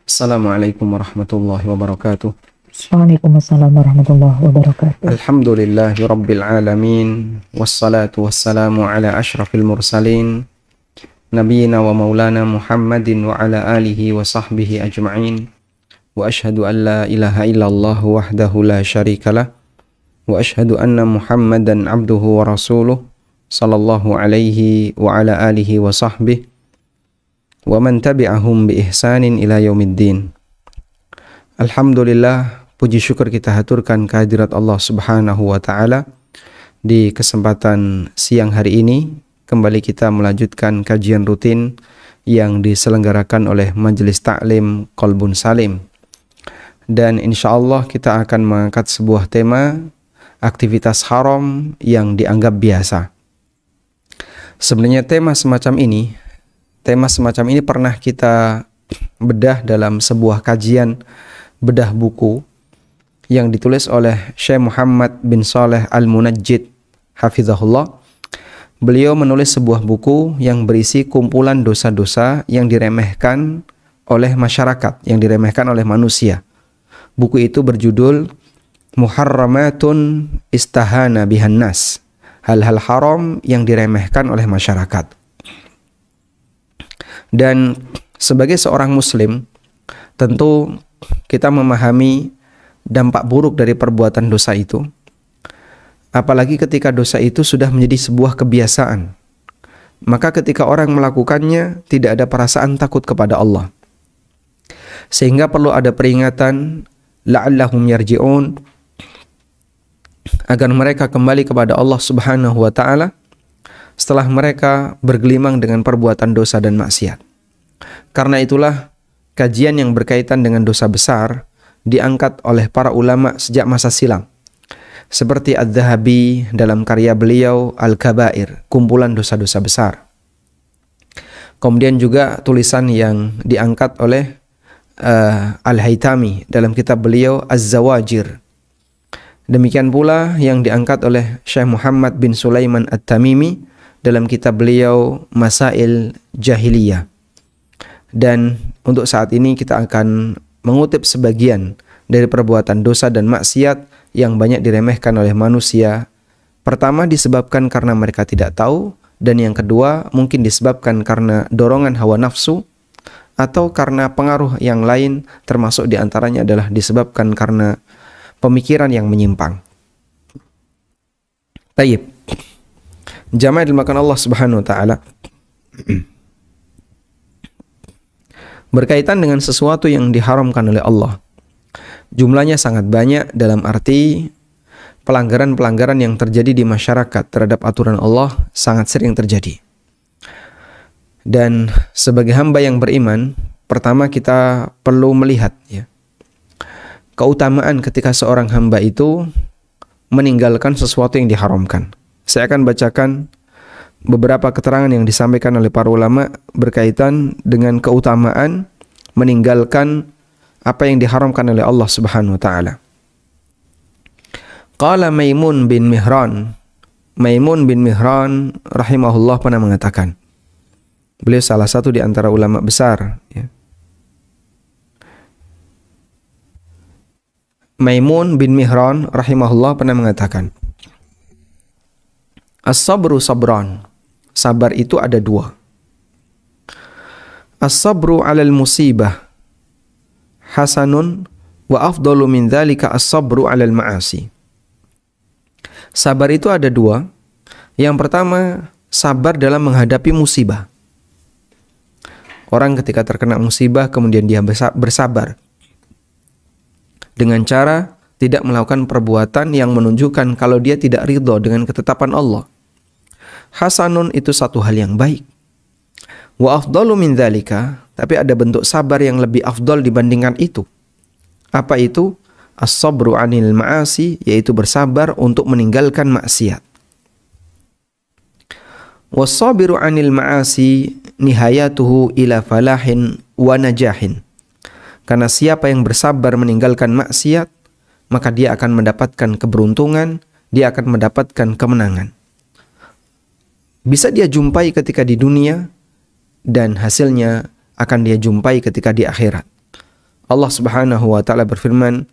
Assalamualaikum warahmatullahi wabarakatuh. Waalaikumsalam warahmatullahi wabarakatuh. Alhamdulillahi rabbil alamin. Wassalatu wassalamu ala ashrafil mursalin, nabiyina wa maulana Muhammadin wa ala alihi wa sahbihi ajma'in. Wa ashhadu an la ilaha illallah wahdahu la syarikalah. Wa ashhadu anna Muhammadan abduhu wa rasuluh, sallallahu alaihi wa ala alihi wa sahbihi wa man tabi'ahum bi ihsanin ila yaumiddin. Alhamdulillah, puji syukur kita haturkan kehadirat Allah Subhanahu wa taala. Di kesempatan siang hari ini kembali kita melanjutkan kajian rutin yang diselenggarakan oleh Majelis Ta'lim Qalbun Salim. Dan insyaallah kita akan mengangkat sebuah tema aktivitas haram yang dianggap biasa. Sebenarnya tema semacam ini pernah kita bedah dalam sebuah kajian bedah buku yang ditulis oleh Syekh Muhammad bin Shalih Al-Munajjid hafizahullah. Beliau menulis sebuah buku yang berisi kumpulan dosa-dosa yang diremehkan oleh masyarakat, yang diremehkan oleh manusia. Buku itu berjudul Muharramatun Istahana Bihan Nas, hal-hal haram yang diremehkan oleh masyarakat. Dan sebagai seorang muslim, tentu kita memahami dampak buruk dari perbuatan dosa itu. Apalagi ketika dosa itu sudah menjadi sebuah kebiasaan. Maka ketika orang melakukannya, tidak ada perasaan takut kepada Allah. Sehingga perlu ada peringatan, la'allahum yarji'un, agar mereka kembali kepada Allah Subhanahu wa ta'ala setelah mereka bergelimang dengan perbuatan dosa dan maksiat. Karena itulah kajian yang berkaitan dengan dosa besar diangkat oleh para ulama sejak masa silam. Seperti Adz-Dzahabi dalam karya beliau Al-Kabair, kumpulan dosa-dosa besar. Kemudian juga tulisan yang diangkat oleh Al-Haytami dalam kitab beliau Az-Zawajir. Demikian pula yang diangkat oleh Syekh Muhammad bin Sulaiman At-Tamimi dalam kitab beliau Masail Jahiliyah. Dan untuk saat ini kita akan mengutip sebagian dari perbuatan dosa dan maksiat yang banyak diremehkan oleh manusia. Pertama, disebabkan karena mereka tidak tahu, dan yang kedua mungkin disebabkan karena dorongan hawa nafsu atau karena pengaruh yang lain, termasuk diantaranya adalah disebabkan karena pemikiran yang menyimpang. Tayyib. Jamaah dimakan Allah Subhanahu wa taala. Berkaitan dengan sesuatu yang diharamkan oleh Allah, jumlahnya sangat banyak, dalam arti pelanggaran-pelanggaran yang terjadi di masyarakat terhadap aturan Allah sangat sering terjadi. Dan sebagai hamba yang beriman, pertama kita perlu melihat keutamaan ketika seorang hamba itu meninggalkan sesuatu yang diharamkan. Saya akan bacakan beberapa keterangan yang disampaikan oleh para ulama berkaitan dengan keutamaan meninggalkan apa yang diharamkan oleh Allah Subhanahu wa taala. Qala Maimun bin Mihran rahimahullah pernah mengatakan, beliau salah satu di antara ulama besar, Maimun bin Mihran rahimahullah pernah mengatakan, as-sabru sabran, sabar itu ada dua. As-sabru 'alal musibah hasanun wa afdalu min dzalika as-sabru 'alal ma'asi. Sabar itu ada dua. Yang pertama, sabar dalam menghadapi musibah. Orang ketika terkena musibah kemudian dia bersabar dengan cara tidak melakukan perbuatan yang menunjukkan kalau dia tidak ridho dengan ketetapan Allah. Hasanun itu satu hal yang baik. Wa afdalu min dzalika, tapi ada bentuk sabar yang lebih afdal dibandingkan itu. Apa itu? As-sabru 'anil ma'asi, yaitu bersabar untuk meninggalkan maksiat. Was-sabiru 'anil ma'asi nihayatuhu ila falahin wa najahin. Karena siapa yang bersabar meninggalkan maksiat, maka dia akan mendapatkan keberuntungan, dia akan mendapatkan kemenangan. Bisa dia jumpai ketika di dunia, dan hasilnya akan dia jumpai ketika di akhirat. Allah Subhanahu wa taala berfirman,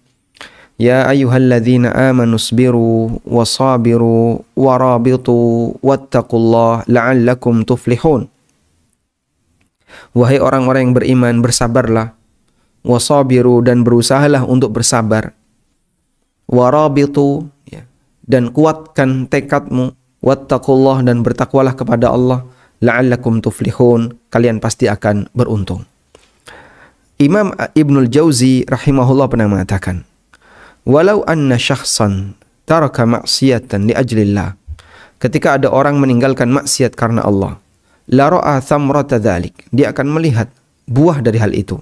"Ya ayyuhalladzina amanu sabiru wasabiru warabitu wattaqullaha la'allakum tuflihun." Wahai orang-orang yang beriman, bersabarlah, wasabiru, dan berusahalah untuk bersabar, warabitu, ya, dan kuatkan tekadmu, wattaqullah, dan bertakwalah kepada Allah, la'allakum tuflihun, kalian pasti akan beruntung. Imam Ibnul Jauzi rahimahullah pernah mengatakan, walau anna syakhsan taraka maksiyatan li ajlillah, ketika ada orang meninggalkan maksiat karena Allah, la ra'a thamrata dzalik, dia akan melihat buah dari hal itu.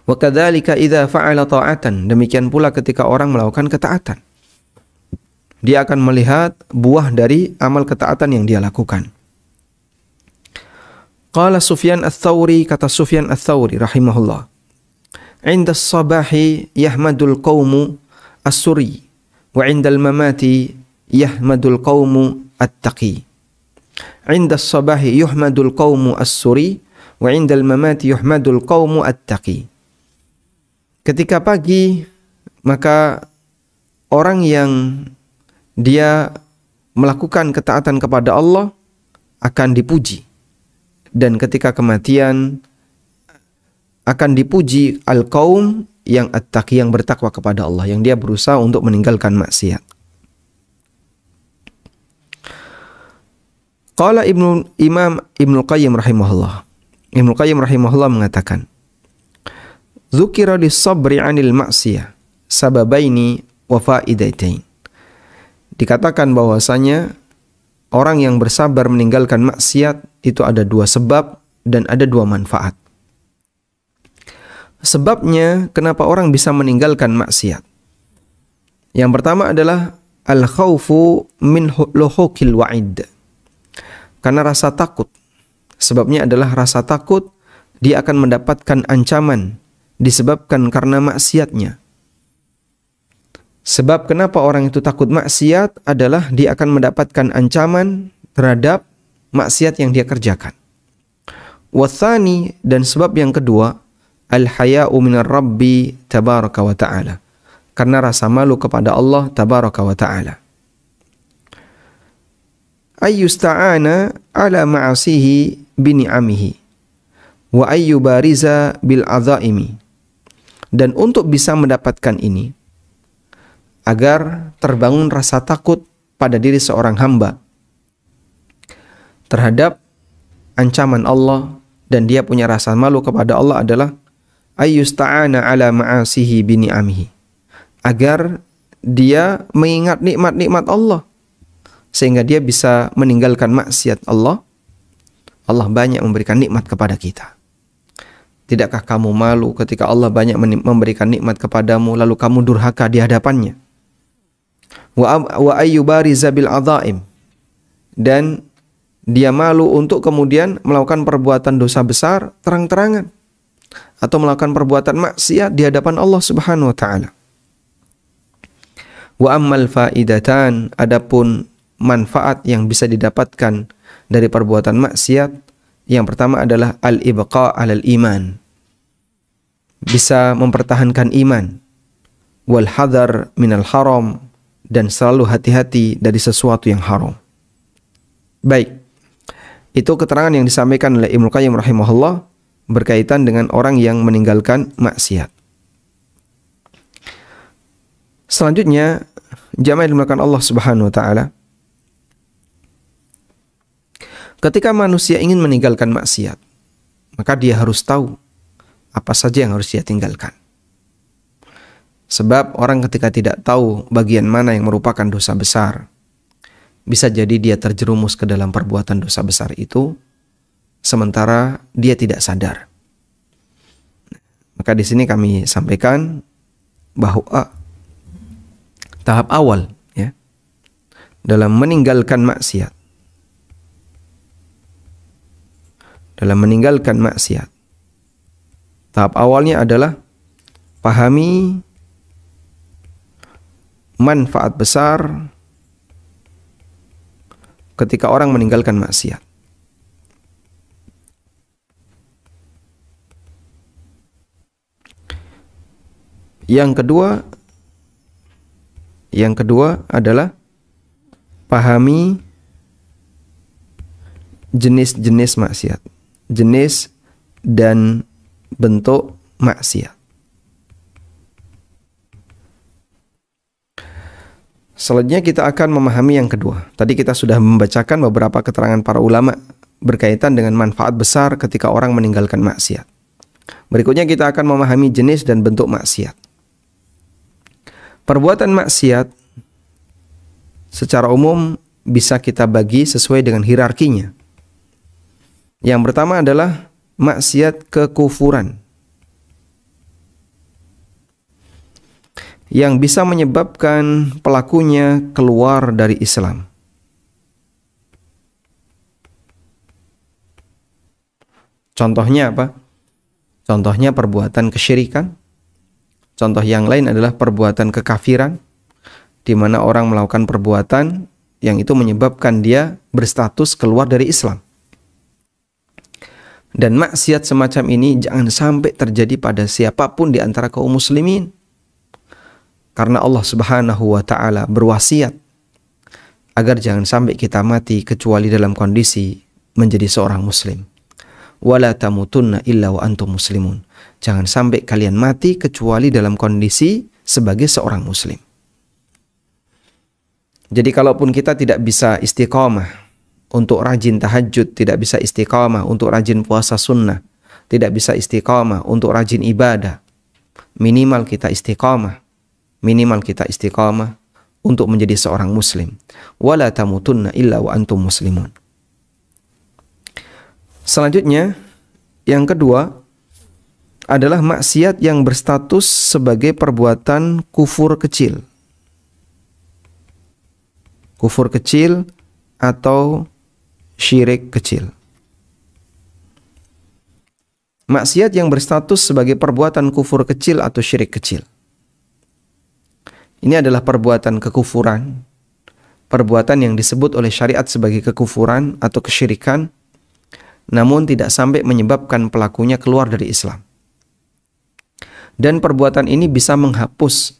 Wa kadzalika idza fa'ala ta'atan, demikian pula ketika orang melakukan ketaatan, dia akan melihat buah dari amal ketaatan yang dia lakukan. Qala Sufyan ats-Tsauri, kata Sufyan ats-Tsauri rahimahullah, "Inda as-sabahi yahmadul qaumu as-suri, wa 'inda al-mamati yahmadul qaumu at-taqi." Inda as-sabahi yuhmadul qaumu as-suri, wa 'inda al-mamati yuhmadul qaumu at-taqi. Ketika pagi, maka orang yang dia melakukan ketaatan kepada Allah akan dipuji, dan ketika kematian akan dipuji al-qaum yang at-taqi, yang bertakwa kepada Allah, yang dia berusaha untuk meninggalkan maksiat. Qala Imam Ibnu Qayyim rahimahullah. Ibnu Qayyim rahimahullah mengatakan, "Dzukira lis-sabri 'anil ma'siyah sababaini wa faidatain." Dikatakan bahwasanya orang yang bersabar meninggalkan maksiat itu ada dua sebab dan ada dua manfaat. Sebabnya kenapa orang bisa meninggalkan maksiat? Yang pertama adalah al-khaufu min luhukil wa'id. Karena rasa takut. Sebabnya adalah rasa takut dia akan mendapatkan ancaman disebabkan karena maksiatnya. Sebab kenapa orang itu takut maksiat adalah dia akan mendapatkan ancaman terhadap maksiat yang dia kerjakan. Wathani, dan sebab yang kedua, al-haya'u minar rabbi tabaraka wa ta'ala. Karena rasa malu kepada Allah tabaraka wa ta'ala. Ayyusta'ana ala ma'asihi bini'amihi wa ayyubariza bil adzaimi. Dan untuk bisa mendapatkan ini, agar terbangun rasa takut pada diri seorang hamba terhadap ancaman Allah, dan dia punya rasa malu kepada Allah, adalah ayyusta'ana ala ma'asihi bini'amihi, agar dia mengingat nikmat-nikmat Allah sehingga dia bisa meninggalkan maksiat Allah. Allah banyak memberikan nikmat kepada kita. Tidakkah kamu malu ketika Allah banyak memberikan nikmat kepadamu lalu kamu durhaka di hadapannya? Wa ayyubariza bil adzaim, dan dia malu untuk kemudian melakukan perbuatan dosa besar terang-terangan atau melakukan perbuatan maksiat di hadapan Allah Subhanahu wa taala. Wa ammal faidatan, adapun manfaat yang bisa didapatkan dari perbuatan maksiat, yang pertama adalah al-ibqa' alal iman, bisa mempertahankan iman, wal hadar minal haram, dan selalu hati-hati dari sesuatu yang haram. Baik, itu keterangan yang disampaikan oleh Ibnu Qayyim rahimahullah berkaitan dengan orang yang meninggalkan maksiat. Selanjutnya, jamaah yang dimuliakan Allah Subhanahu wa taala, ketika manusia ingin meninggalkan maksiat, maka dia harus tahu apa saja yang harus dia tinggalkan. Sebab orang ketika tidak tahu bagian mana yang merupakan dosa besar, bisa jadi dia terjerumus ke dalam perbuatan dosa besar itu, sementara dia tidak sadar. Maka di sini kami sampaikan bahwa tahap awal, ya, dalam meninggalkan maksiat, tahap awalnya adalah pahami manfaat besar ketika orang meninggalkan maksiat. Yang kedua adalah pahami jenis-jenis maksiat, jenis dan bentuk maksiat. Selanjutnya kita akan memahami yang kedua. Tadi kita sudah membacakan beberapa keterangan para ulama berkaitan dengan manfaat besar ketika orang meninggalkan maksiat. Berikutnya kita akan memahami jenis dan bentuk maksiat. Perbuatan maksiat secara umum bisa kita bagi sesuai dengan hierarkinya. Yang pertama adalah maksiat kekufuran, yang bisa menyebabkan pelakunya keluar dari Islam. Contohnya apa? Contohnya perbuatan kesyirikan. Contoh yang lain adalah perbuatan kekafiran, di mana orang melakukan perbuatan yang itu menyebabkan dia berstatus keluar dari Islam. Dan maksiat semacam ini jangan sampai terjadi pada siapapun di antara kaum muslimin. Karena Allah Subhanahu wa ta'ala berwasiat agar jangan sampai kita mati kecuali dalam kondisi menjadi seorang muslim. Wala tamutunna illa wa antum muslimun. Jangan sampai kalian mati kecuali dalam kondisi sebagai seorang muslim. Jadi kalaupun kita tidak bisa istiqamah untuk rajin tahajud, tidak bisa istiqamah untuk rajin puasa sunnah, tidak bisa istiqamah untuk rajin ibadah, minimal kita istiqamah untuk menjadi seorang muslim. Wala tamutunna illa wa antum muslimun. Selanjutnya, yang kedua adalah maksiat yang berstatus sebagai perbuatan kufur kecil. Kufur kecil atau syirik kecil. Maksiat yang berstatus sebagai perbuatan kufur kecil atau syirik kecil. Ini adalah perbuatan kekufuran, perbuatan yang disebut oleh syariat sebagai kekufuran atau kesyirikan, namun tidak sampai menyebabkan pelakunya keluar dari Islam. Dan perbuatan ini bisa menghapus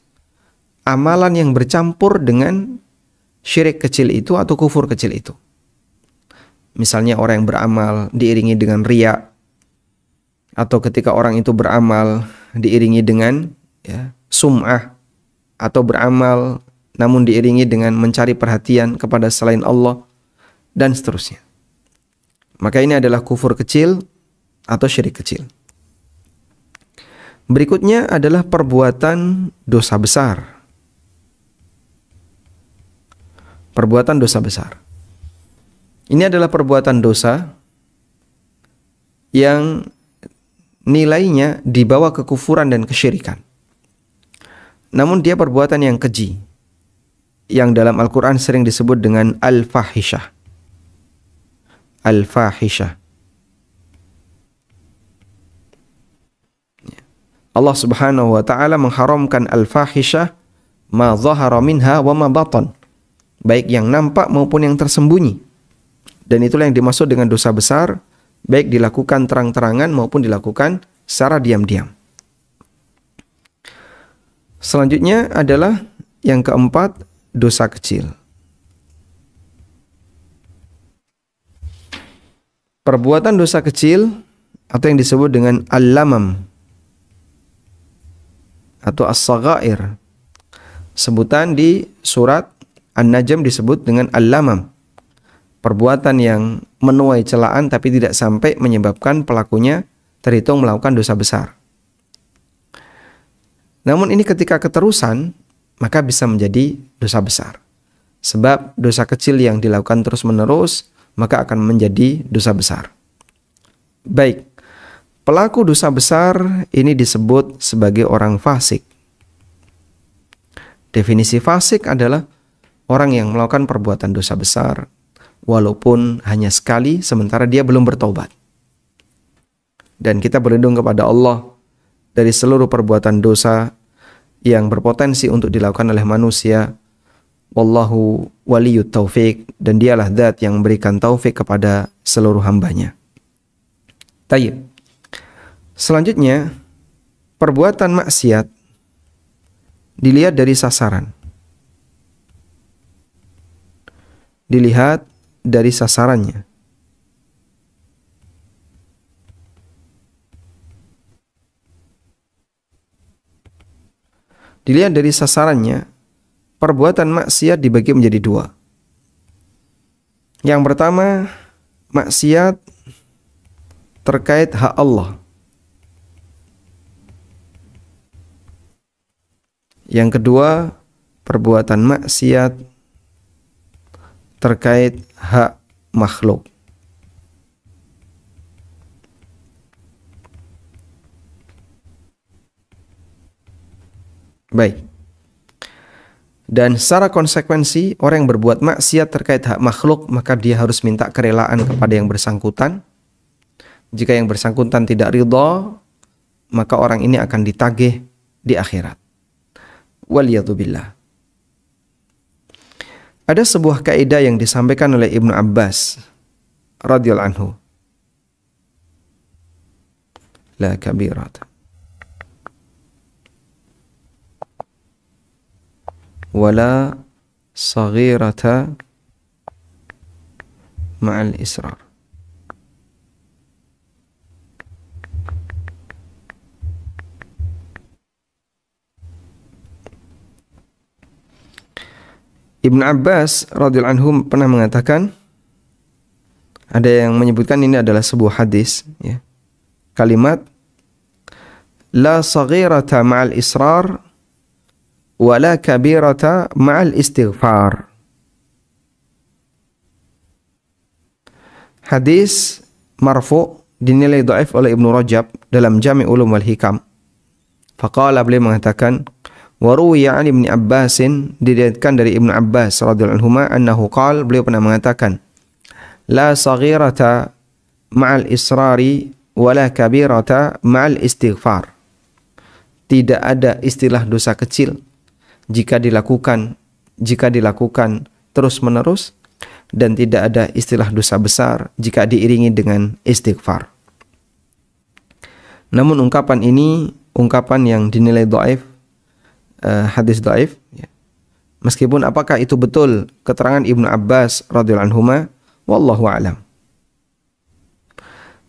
amalan yang bercampur dengan syirik kecil itu atau kufur kecil itu. Misalnya orang yang beramal diiringi dengan riya, atau ketika orang itu beramal diiringi dengan sum'ah, atau beramal namun diiringi dengan mencari perhatian kepada selain Allah, dan seterusnya. Maka ini adalah kufur kecil atau syirik kecil. Berikutnya adalah perbuatan dosa besar. Perbuatan dosa besar. Ini adalah perbuatan dosa yang nilainya di bawah kekufuran dan kesyirikan. Namun dia perbuatan yang keji, yang dalam Al-Quran sering disebut dengan al-fahishah. Al-fahishah. Allah Subhanahu wa ta'ala mengharamkan al-fahishah ma zahara minha wa ma batan, baik yang nampak maupun yang tersembunyi. Dan itulah yang dimaksud dengan dosa besar, baik dilakukan terang-terangan maupun dilakukan secara diam-diam. Selanjutnya adalah yang keempat, dosa kecil. Perbuatan dosa kecil atau yang disebut dengan al-lamam atau as-saghair. Sebutan di surat An-Najm disebut dengan al-lamam. Perbuatan yang menuai celaan tapi tidak sampai menyebabkan pelakunya terhitung melakukan dosa besar. Namun ini ketika keterusan, maka bisa menjadi dosa besar. Sebab dosa kecil yang dilakukan terus-menerus, maka akan menjadi dosa besar. Baik, pelaku dosa besar ini disebut sebagai orang fasik. Definisi fasik adalah orang yang melakukan perbuatan dosa besar, walaupun hanya sekali, sementara dia belum bertobat. Dan kita berlindung kepada Allah dari seluruh perbuatan dosa yang berpotensi untuk dilakukan oleh manusia. Wallahu waliyut taufik, dan dialah zat yang memberikan taufik kepada seluruh hambanya. Tayyib. Selanjutnya, perbuatan maksiat dilihat dari sasaran. Dilihat dari sasarannya. Dilihat dari sasarannya, perbuatan maksiat dibagi menjadi dua. Yang pertama, maksiat terkait hak Allah. Yang kedua, perbuatan maksiat terkait hak makhluk. Baik. Dan secara konsekuensi, orang yang berbuat maksiat terkait hak makhluk, maka dia harus minta kerelaan kepada yang bersangkutan. Jika yang bersangkutan tidak ridha, maka orang ini akan ditagih di akhirat. Waliyadzubillah. Ada sebuah kaidah yang disampaikan oleh Ibnu Abbas radhiyallahu anhu. La kabirata wala saghirata ma'al israr. Ibnu Abbas radhiyallahu anhu pernah mengatakan, ada yang menyebutkan ini adalah sebuah hadis, ya. Kalimat la saghirata ma'al israr wala kabirata ma'al istighfar. Hadis marfu dinilai dhaif oleh Ibnu Rajab dalam Jami' Ulum wal Hikam. Faqala, beliau mengatakan, wa ruwiya 'an Ibnu Abbasin, diriwayatkan dari Ibnu Abbas radhiyallahu anhu annahu qala, beliau pernah mengatakan, la saghirata ma'al israri wala kabirata ma'al istighfar. Tidak ada istilah dosa kecil jika dilakukan terus-menerus, dan tidak ada istilah dosa besar jika diiringi dengan istighfar. Namun ungkapan ini ungkapan yang dinilai dhaif, hadis dhaif, ya. Meskipun apakah itu betul keterangan Ibnu Abbas radhiyallahu anhuma, wallahu a'lam.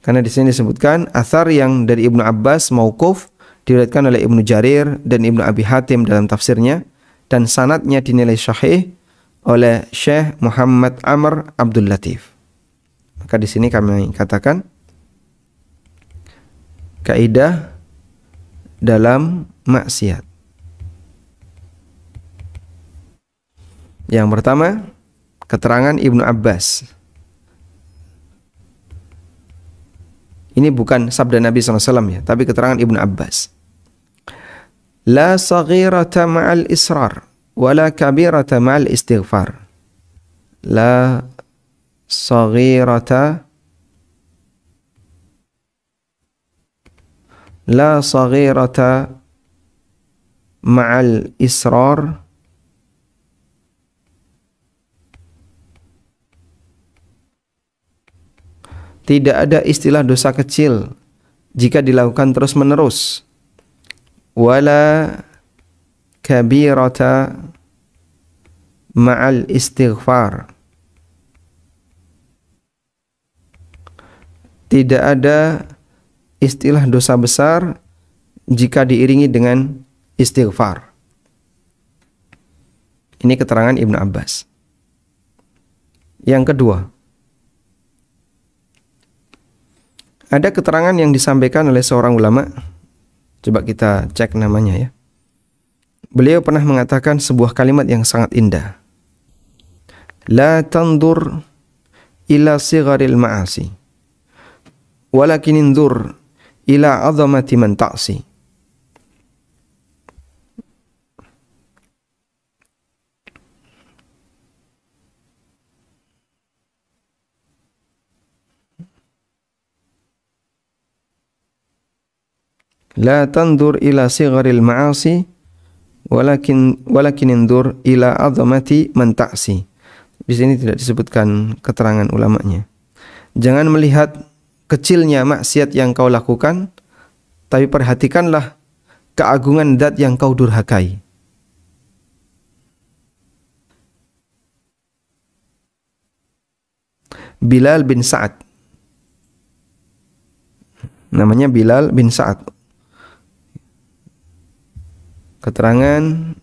Karena di sini disebutkan athar yang dari Ibnu Abbas mauquf diriwayatkan oleh Ibnu Jarir dan Ibnu Abi Hatim dalam tafsirnya, dan sanadnya dinilai sahih oleh Syekh Muhammad Amr Abdul Latif. Maka di sini kami katakan kaidah dalam maksiat. Yang pertama, keterangan Ibnu Abbas. Ini bukan sabda Nabi SAW, ya, tapi keterangan Ibnu Abbas. La saghirata ma'al israr wala kabirata ma'al istighfar. La saghirata ma'al israr tidak ada istilah dosa kecil jika dilakukan terus-menerus. Wala kabirata ma'al istighfar. Tidak ada istilah dosa besar jika diiringi dengan istighfar. Ini keterangan Ibnu Abbas. Yang kedua, ada keterangan yang disampaikan oleh seorang ulama. Coba kita cek namanya, ya. Beliau pernah mengatakan sebuah kalimat yang sangat indah. La tandur ila sigharil ma'asi, walakin indur ila azamati man ta'si. La tandur ila sigharil ma'asi walakin indur ila azamati man ta'si. Di sini tidak disebutkan keterangan ulamanya. Jangan melihat kecilnya maksiat yang kau lakukan, tapi perhatikanlah keagungan zat yang kau durhakai. Bilal bin Sa'ad. Namanya Bilal bin Sa'ad. Keterangan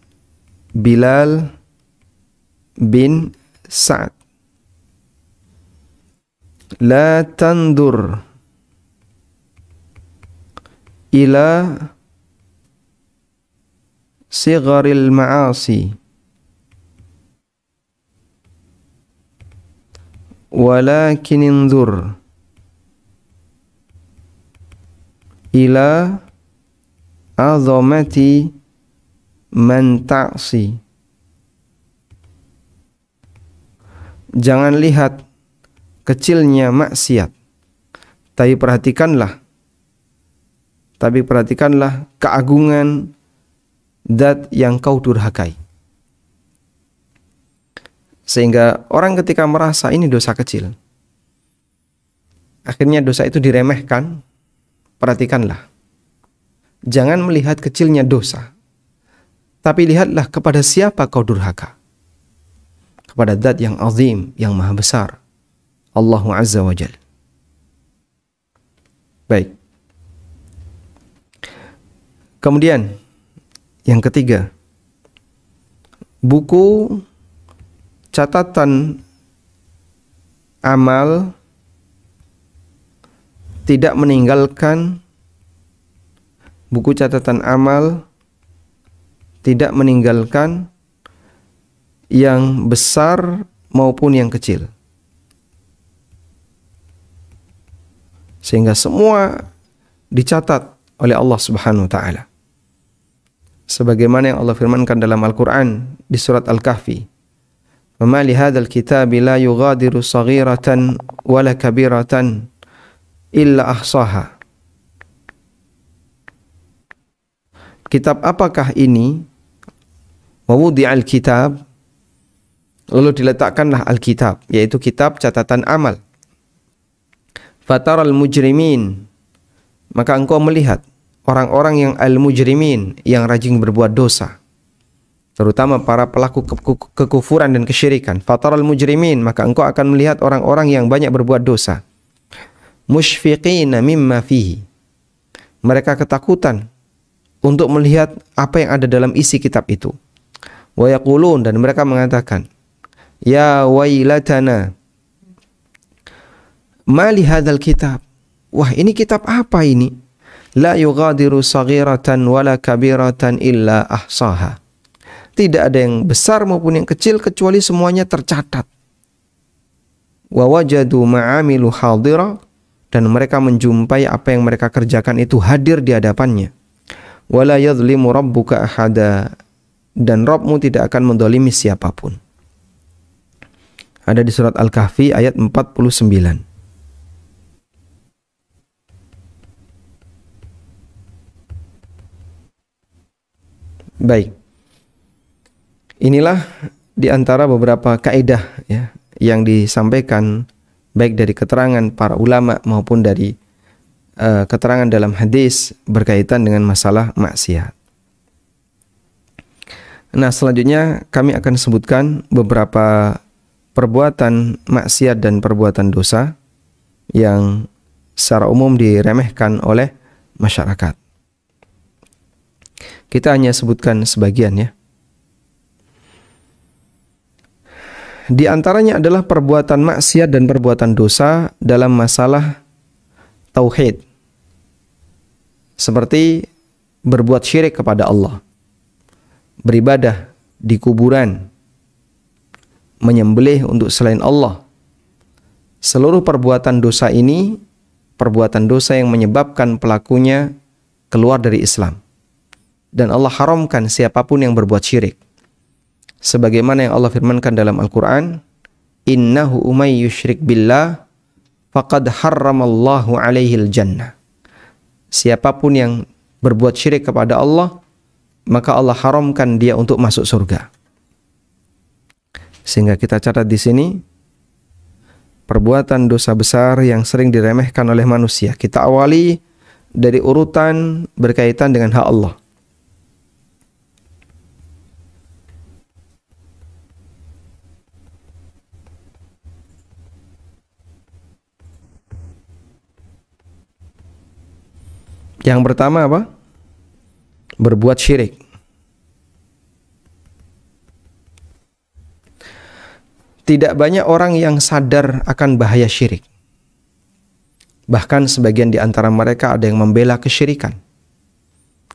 Bilal bin Sa'ad. La tandur ila sigharil ma'asi walakin indur ila azamati man ta'si. Jangan lihat kecilnya maksiat, tapi perhatikanlah keagungan zat yang kau durhakai. Sehingga orang ketika merasa ini dosa kecil, akhirnya dosa itu diremehkan, perhatikanlah. Jangan melihat kecilnya dosa, tapi lihatlah kepada siapa kau durhaka. Kepada zat yang azim, yang maha besar, Allah Azza wa Jal. Baik. Kemudian yang ketiga, buku catatan amal tidak meninggalkan yang besar maupun yang kecil. Sehingga semua dicatat oleh Allah Subhanahu wa taala. Sebagaimana yang Allah firmankan dalam Al-Qur'an di surat Al-Kahfi. "Wa ma li hadzal kitabi la yughadiru shaghiratan wala kabiratan illa ahsaha." Kitab apakah ini? Wa wudi'al kitab, lalu diletakkanlah Alkitab, yaitu kitab catatan amal. Fataral mujrimin, maka engkau melihat orang-orang yang al-mujrimin, yang rajin berbuat dosa, terutama para pelaku kekufuran dan kesyirikan. Fataral mujrimin, maka engkau akan melihat orang-orang yang banyak berbuat dosa. Musyfiqina mimma fihi, mereka ketakutan untuk melihat apa yang ada dalam isi kitab itu. Wa yaqulun, dan mereka mengatakan, ya wailatana ma li hadzal kitab, wah ini kitab apa ini? La yughadiru saghiratan wala kabiratan illa ahsaha, tidak ada yang besar maupun yang kecil kecuali semuanya tercatat. Wa wajadu ma'amilu hadira, dan mereka menjumpai apa yang mereka kerjakan itu hadir di hadapannya. Wala yadhlimu rabbuka ahada, dan Rabbmu tidak akan mendolimi siapapun. Ada di surat Al-Kahfi ayat 49. Baik. Inilah di antara beberapa kaidah ya yang disampaikan baik dari keterangan para ulama maupun dari keterangan dalam hadis berkaitan dengan masalah maksiat. Nah, selanjutnya kami akan sebutkan beberapa perbuatan maksiat dan perbuatan dosa yang secara umum diremehkan oleh masyarakat. Kita hanya sebutkan sebagian ya. Di antaranya adalah perbuatan maksiat dan perbuatan dosa dalam masalah tauhid. Seperti berbuat syirik kepada Allah, beribadah di kuburan, menyembelih untuk selain Allah. Seluruh perbuatan dosa ini perbuatan dosa yang menyebabkan pelakunya keluar dari Islam. Dan Allah haramkan siapapun yang berbuat syirik. Sebagaimana yang Allah firmankan dalam Al-Quran, innahu umay yushrik billah faqad harramallahu alaihil jannah. Siapapun yang berbuat syirik kepada Allah, maka Allah haramkan dia untuk masuk surga. Sehingga kita catat di sini perbuatan dosa besar yang sering diremehkan oleh manusia. Kita awali dari urutan berkaitan dengan hak Allah. Yang pertama apa? Berbuat syirik. Tidak banyak orang yang sadar akan bahaya syirik. Bahkan sebagian di antara mereka ada yang membela kesyirikan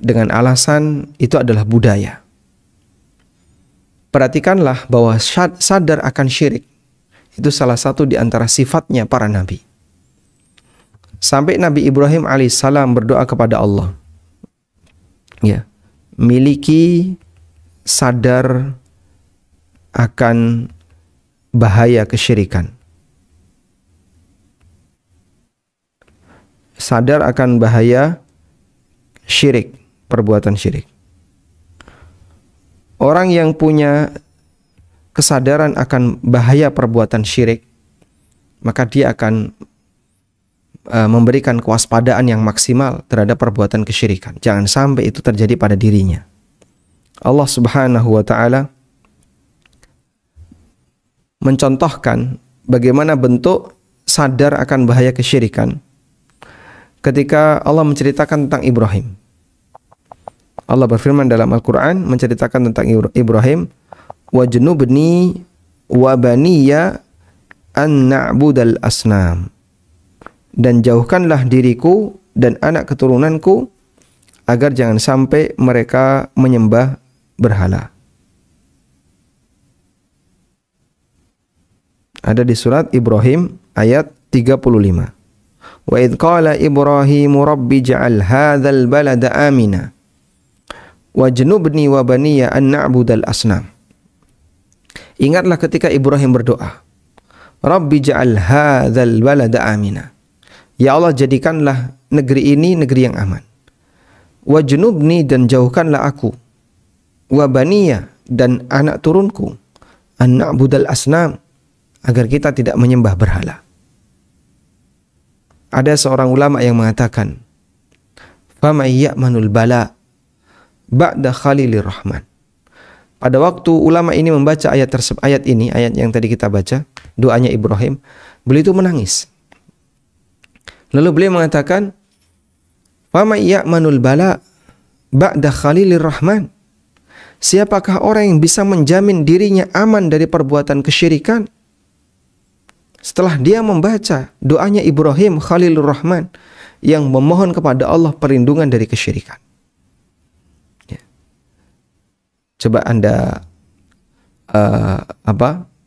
dengan alasan itu adalah budaya. Perhatikanlah bahwa sadar akan syirik itu salah satu di antara sifatnya para nabi. Sampai Nabi Ibrahim alaihissalam berdoa kepada Allah, ya, miliki sadar akan bahaya kesyirikan. Sadar akan bahaya syirik, perbuatan syirik. Orang yang punya kesadaran akan bahaya perbuatan syirik, maka dia akan memberikan kewaspadaan yang maksimal terhadap perbuatan kesyirikan. Jangan sampai itu terjadi pada dirinya. Allah Subhanahu wa taala mencontohkan bagaimana bentuk sadar akan bahaya kesyirikan ketika Allah menceritakan tentang Ibrahim. Allah berfirman dalam Al-Quran menceritakan tentang Ibrahim, wajnubni wa baniya an na'budal asnam, dan jauhkanlah diriku dan anak keturunanku agar jangan sampai mereka menyembah berhala. Ada di surat Ibrahim ayat 35. Wa idh qala Ibrahimu rabbi ja'al hadzal balada amina wajnubni wa baniya an na'budal asnam. Ingatlah ketika Ibrahim berdoa, Rabbi ja'al hadzal balada amina. Ya Allah, jadikanlah negeri ini negeri yang aman. Wajnubni, dan jauhkanlah aku, wa baniya, dan anak turunku, an na'budal asnam, agar kita tidak menyembah berhala. Ada seorang ulama yang mengatakan, fama ya'manul bala ba'da khalilir rahman. Pada waktu ulama ini membaca ayat ini, ayat yang tadi kita baca, doanya Ibrahim, beliau itu menangis. Lalu beliau mengatakan, fama ya'manul bala ba'da khalilir rahman. Siapakah orang yang bisa menjamin dirinya aman dari perbuatan kesyirikan setelah dia membaca doanya Ibrahim Khalilur Rahman yang memohon kepada Allah perlindungan dari kesyirikan? Ya. Coba Anda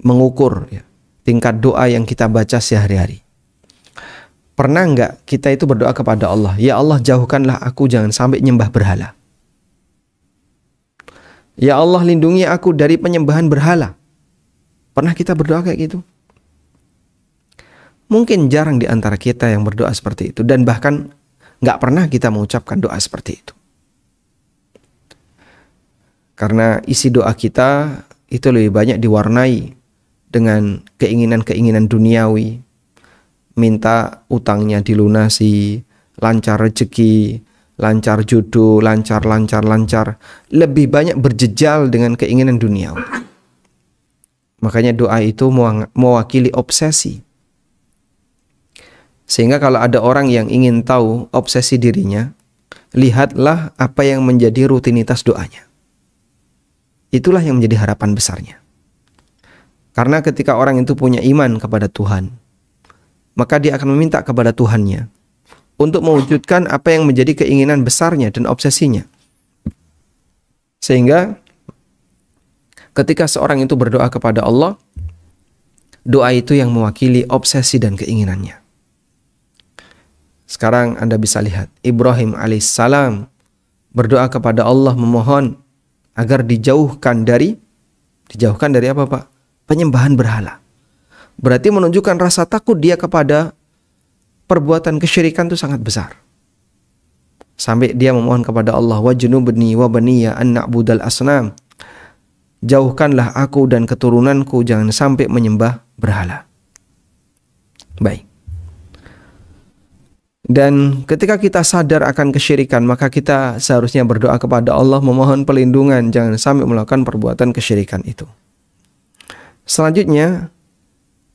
mengukur ya, tingkat doa yang kita baca sehari-hari. Pernah nggak kita itu berdoa kepada Allah, ya Allah, jauhkanlah aku jangan sampai nyembah berhala. Ya Allah, lindungi aku dari penyembahan berhala. Pernah kita berdoa kayak gitu? Mungkin jarang di antara kita yang berdoa seperti itu, dan bahkan nggak pernah kita mengucapkan doa seperti itu. Karena isi doa kita itu lebih banyak diwarnai dengan keinginan-keinginan duniawi, minta utangnya dilunasi, lancar rezeki, lancar jodoh, lancar. Lebih banyak berjejal dengan keinginan duniawi. Makanya doa itu mewakili obsesi. Sehingga kalau ada orang yang ingin tahu obsesi dirinya, lihatlah apa yang menjadi rutinitas doanya. Itulah yang menjadi harapan besarnya. Karena ketika orang itu punya iman kepada Tuhan, maka dia akan meminta kepada Tuhannya untuk mewujudkan apa yang menjadi keinginan besarnya dan obsesinya. Sehingga ketika seorang itu berdoa kepada Allah, doa itu yang mewakili obsesi dan keinginannya. Sekarang Anda bisa lihat Ibrahim alaihissalam berdoa kepada Allah, memohon agar dijauhkan dari apa Pak? Penyembahan berhala. Berarti menunjukkan rasa takut dia kepada perbuatan kesyirikan itu sangat besar. Sampai dia memohon kepada Allah, wajnubni wa baniya an na'budal asnam. Jauhkanlah aku dan keturunanku jangan sampai menyembah berhala. Baik. Dan ketika kita sadar akan kesyirikan, maka kita seharusnya berdoa kepada Allah, memohon perlindungan jangan sampai melakukan perbuatan kesyirikan itu. Selanjutnya,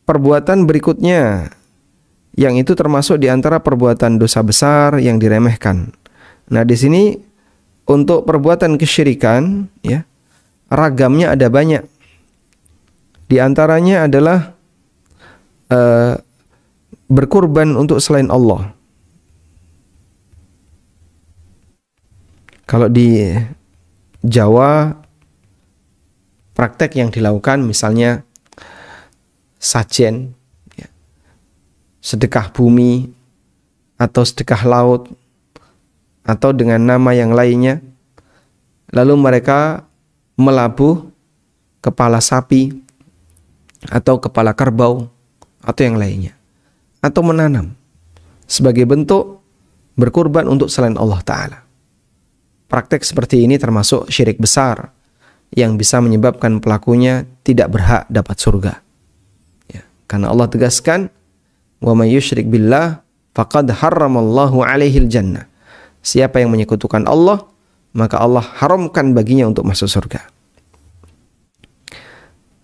perbuatan berikutnya yang itu termasuk di antara perbuatan dosa besar yang diremehkan Nah, di sini untuk perbuatan kesyirikan, ya, ragamnya ada banyak. Di antaranya adalah berkurban untuk selain Allah. Kalau di Jawa, praktek yang dilakukan misalnya sajen, ya, sedekah bumi atau sedekah laut atau dengan nama yang lainnya, lalu mereka melabuh kepala sapi atau kepala kerbau atau yang lainnya, atau menanam sebagai bentuk berkurban untuk selain Allah Ta'ala. Praktek seperti ini termasuk syirik besar yang bisa menyebabkan pelakunya tidak berhak dapat surga, ya, karena Allah tegaskan, wa may yusyrik billah faqad harramallahu alaihil jannah. Siapa yang menyekutukan Allah, maka Allah haramkan baginya untuk masuk surga.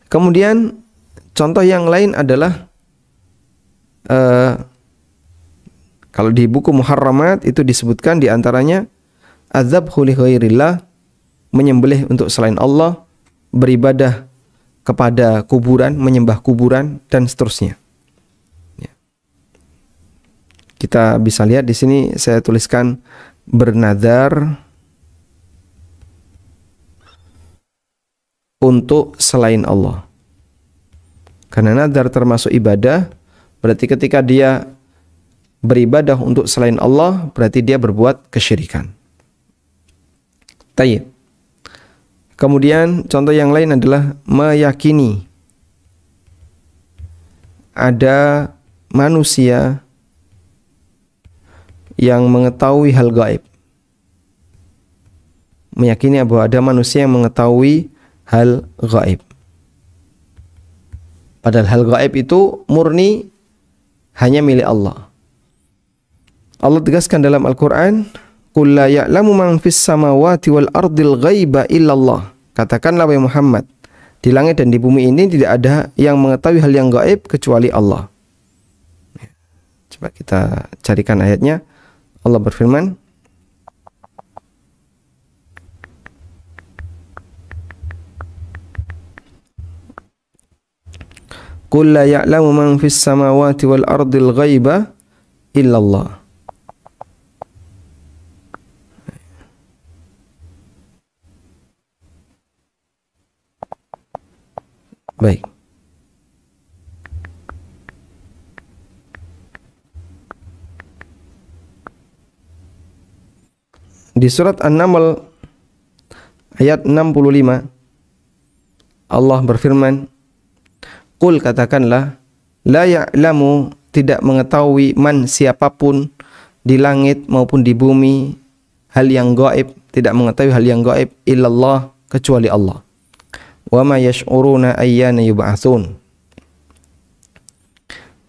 Kemudian contoh yang lain adalah kalau di buku Muharramat itu disebutkan diantaranya adzabhu li ghairillah, menyembelih untuk selain Allah, beribadah kepada kuburan, menyembah kuburan, dan seterusnya. Ya. Kita bisa lihat di sini saya tuliskan bernadar untuk selain Allah. Karena nadar termasuk ibadah, berarti ketika dia beribadah untuk selain Allah, berarti dia berbuat kesyirikan. Tayyib. Kemudian contoh yang lain adalah meyakini ada manusia yang mengetahui hal gaib. Meyakini bahwa ada manusia yang mengetahui hal gaib. Padahal hal gaib itu murni hanya milik Allah. Allah tegaskan dalam Al-Quran, qul la ya'lamu man fis samawati wal ardil ghaiba illallah. Katakanlah wahai Muhammad, di langit dan di bumi ini tidak ada yang mengetahui hal yang gaib kecuali Allah. Coba kita carikan ayatnya. Allah berfirman, qul la ya'lamu man fis samawati wal ardil ghaiba illallah. Baik. Di surat An-Naml ayat 65 Allah berfirman, qul, katakanlah, la ya'lamu, tidak mengetahui, man, siapapun di langit maupun di bumi, hal yang gaib, tidak mengetahui hal yang gaib, illallah, kecuali Allah. Wa ma yash'uruna ayyana yub'atsun.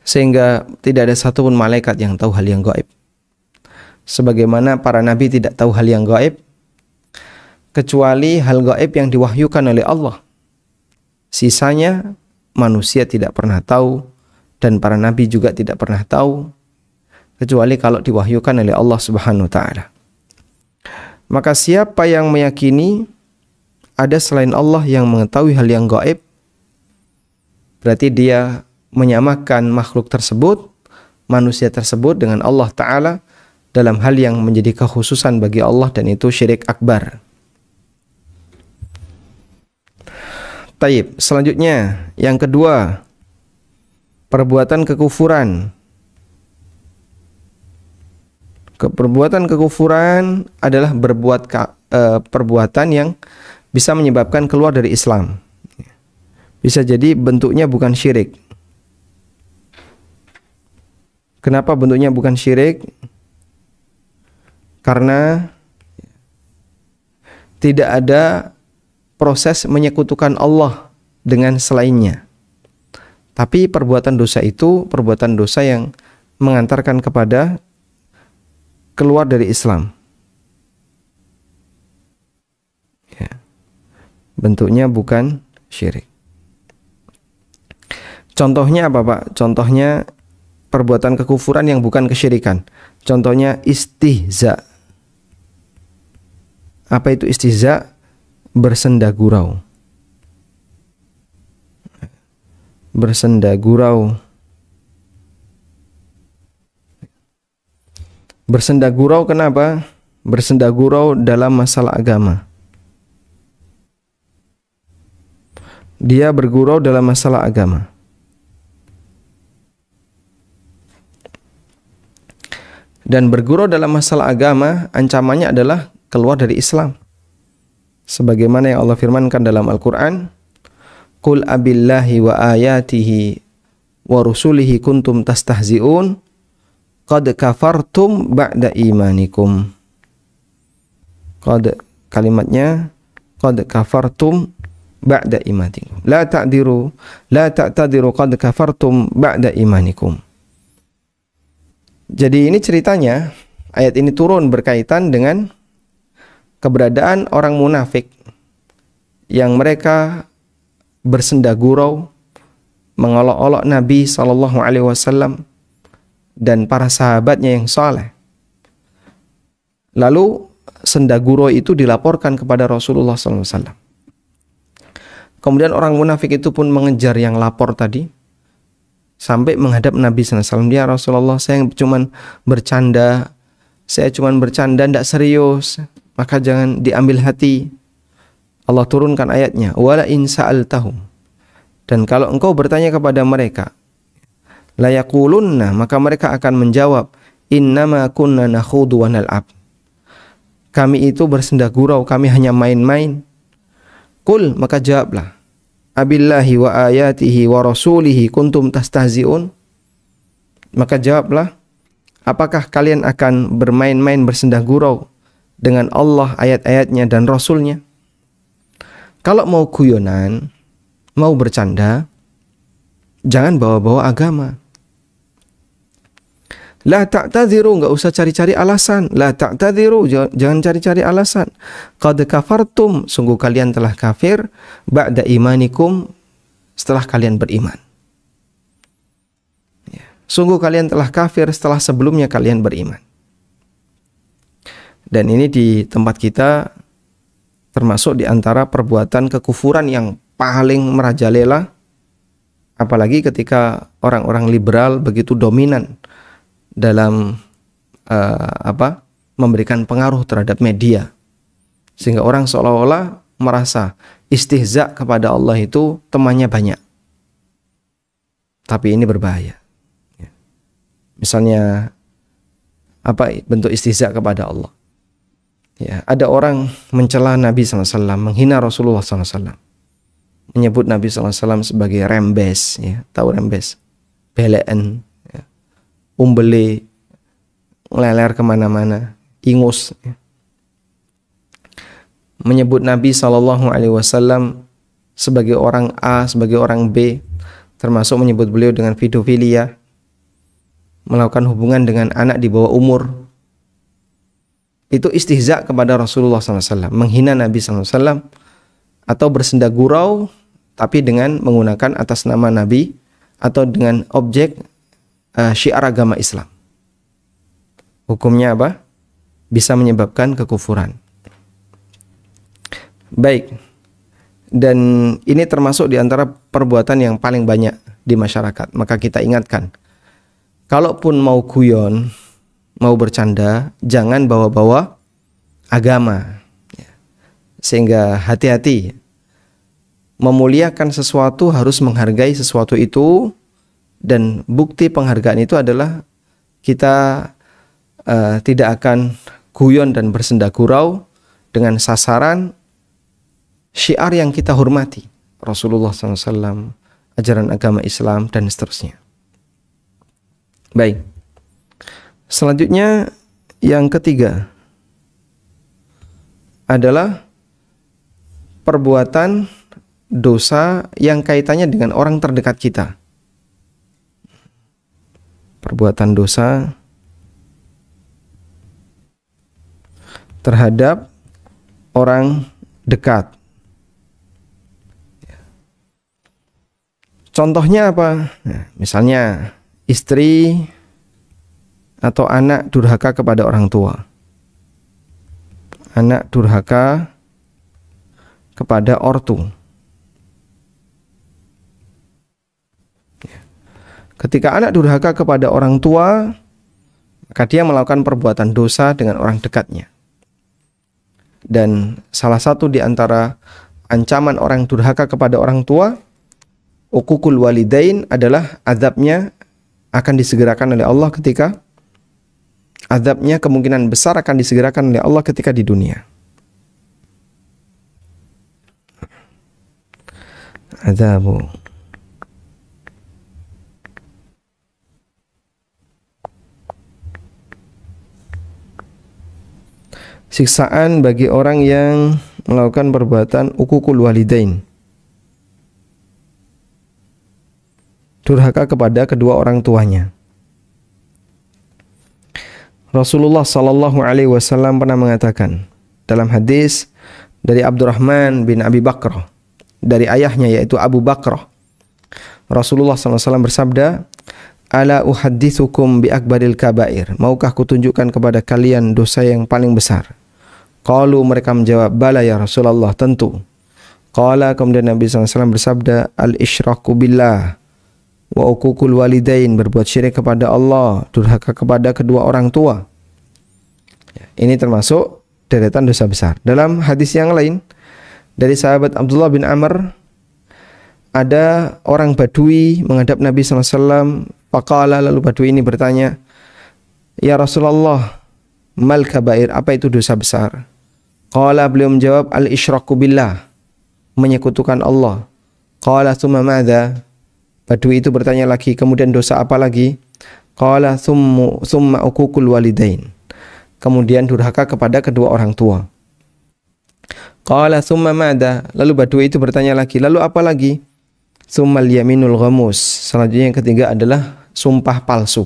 Sehingga tidak ada satupun malaikat yang tahu hal yang gaib. Sebagaimana para nabi tidak tahu hal yang gaib, kecuali hal gaib yang diwahyukan oleh Allah. Sisanya manusia tidak pernah tahu, dan para nabi juga tidak pernah tahu, kecuali kalau diwahyukan oleh Allah Subhanahu wa ta'ala. Maka siapa yang meyakini ada selain Allah yang mengetahui hal yang gaib, berarti dia menyamakan makhluk tersebut, manusia tersebut, dengan Allah Ta'ala dalam hal yang menjadi kekhususan bagi Allah, dan itu syirik akbar. Taib. Selanjutnya, yang kedua, perbuatan kekufuran. Perbuatan kekufuran adalah perbuatan yang bisa menyebabkan keluar dari Islam. Bisa jadi bentuknya bukan syirik. Kenapa bentuknya bukan syirik? Karena tidak ada proses menyekutukan Allah dengan selainnya. Tapi perbuatan dosa itu perbuatan dosa yang mengantarkan kepada keluar dari Islam. Ya. Bentuknya bukan syirik. Contohnya apa, Pak? Contohnya perbuatan kekufuran yang bukan kesyirikan. Contohnya istihza. Apa itu istihza? Bersenda gurau. Bersenda gurau. Bersenda gurau kenapa? Bersenda gurau dalam masalah agama. Dia bergurau dalam masalah agama. Dan bergurau dalam masalah agama, ancamannya adalah keluar dari Islam. Sebagaimana yang Allah firmankan dalam Al-Quran, Qul abillahi wa ayatihi wa rusulihi kuntum tastahzi'un, qad kafartum ba'da imanikum. Qad, kalimatnya, qad kafartum ba'da imanikum. La ta'tadiru qad kafartum ba'da imanikum. Jadi ini ceritanya, ayat ini turun berkaitan dengan keberadaan orang munafik yang mereka bersenda gurau, mengolok-olok Nabi SAW dan para sahabatnya yang saleh. Lalu senda gurau itu dilaporkan kepada Rasulullah SAW. Kemudian orang munafik itu pun mengejar yang lapor tadi, sampai menghadap Nabi SAW. Ya Rasulullah, saya cuma bercanda, tidak serius, maka jangan diambil hati. Allah turunkan ayatnya, wala in sa'altahum, dan kalau engkau bertanya kepada mereka, la yaqulunna, maka mereka akan menjawab, innama kunna nakhudu wa nal'ab, kami itu bersenda gurau, kami hanya main-main. Qul, maka jawablah, abillahi wa ayatihi wa rasulihi kuntum tastahzi'un, maka jawablah, apakah kalian akan bermain-main bersenda gurau dengan Allah, ayat-ayatnya dan Rasulnya? Kalau mau guyonan, mau bercanda, jangan bawa-bawa agama. La ta'tadhiru, enggak usah cari-cari alasan. La ta'tadhiru, jangan cari-cari alasan. Qad kafartum, sungguh kalian telah kafir, ba'da imanikum, setelah kalian beriman. Ya. Sungguh kalian telah kafir setelah sebelumnya kalian beriman. Dan ini di tempat kita termasuk di antara perbuatan kekufuran yang paling merajalela, apalagi ketika orang-orang liberal begitu dominan dalam memberikan pengaruh terhadap media, sehingga orang seolah-olah merasa istihza kepada Allah itu temannya banyak. Tapi ini berbahaya. Misalnya apa bentuk istihza kepada Allah? Ya, ada orang mencela Nabi SAW, menghina Rasulullah SAW, menyebut Nabi SAW sebagai rembes, ya, tahu rembes, belen, ya, umbele, ngeleler kemana-mana, ingus, ya. Menyebut Nabi SAW sebagai orang A, sebagai orang B, termasuk menyebut beliau dengan pedofilia, melakukan hubungan dengan anak di bawah umur. Itu istihza kepada Rasulullah SAW, menghina Nabi SAW, atau bersenda gurau tapi dengan menggunakan atas nama Nabi atau dengan objek syiar agama Islam. Hukumnya apa? Bisa menyebabkan kekufuran. Baik. Dan ini termasuk di antara perbuatan yang paling banyak di masyarakat. Maka kita ingatkan, kalaupun mau guyon, mau bercanda, jangan bawa-bawa agama. Sehingga hati-hati. Memuliakan sesuatu harus menghargai sesuatu itu, dan bukti penghargaan itu adalah kita tidak akan guyon dan bersenda gurau dengan sasaran syiar yang kita hormati, Rasulullah SAW, ajaran agama Islam, dan seterusnya. Baik. Selanjutnya yang ketiga adalah perbuatan dosa yang kaitannya dengan orang terdekat kita. Perbuatan dosa terhadap orang dekat. Contohnya apa? Nah, misalnya istri atau anak durhaka kepada orang tua, anak durhaka kepada ortu. Ketika anak durhaka kepada orang tua, maka dia melakukan perbuatan dosa dengan orang dekatnya. Dan salah satu di antara ancaman orang durhaka kepada orang tua, uququl walidain, adalah azabnya akan disegerakan oleh Allah ketika azabnya kemungkinan besar akan disegerakan oleh Allah ketika di dunia. Azabu siksaan bagi orang yang melakukan perbuatan uququl walidain, durhaka kepada kedua orang tuanya. Rasulullah sallallahu alaihi wasallam pernah mengatakan dalam hadis dari Abdurrahman bin Abi Bakrah dari ayahnya yaitu Abu Bakrah, Rasulullah sallallahu alaihi wasallam bersabda, "Ala uhaddithukum bi akbaril kabair." Maukah kutunjukkan kepada kalian dosa yang paling besar? Qalu, mereka menjawab, "Bala ya Rasulullah, tentu." Qala, kemudian Nabi SAW bersabda, "Al-isyraku billah wa uququl walidain." Berbuat syirik kepada Allah, durhaka kepada kedua orang tua. Ini termasuk deretan dosa besar. Dalam hadis yang lain dari sahabat Abdullah bin Amr, ada orang Badui menghadap Nabi SAW. Faqala, lalu Badui ini bertanya, "Ya Rasulullah, mal kabair, apa itu dosa besar?" Qala, beliau menjawab, "Al-isyraku billah," menyekutukan Allah. Qala, thumma madza? Badui itu bertanya lagi, kemudian dosa apa lagi? Qala, thumma uququl walidain. Kemudian durhaka kepada kedua orang tua. Qala, thumma madza? Lalu Badui itu bertanya lagi, lalu apa lagi? Tsummal yaminul ghamus. Selanjutnya yang ketiga adalah sumpah palsu.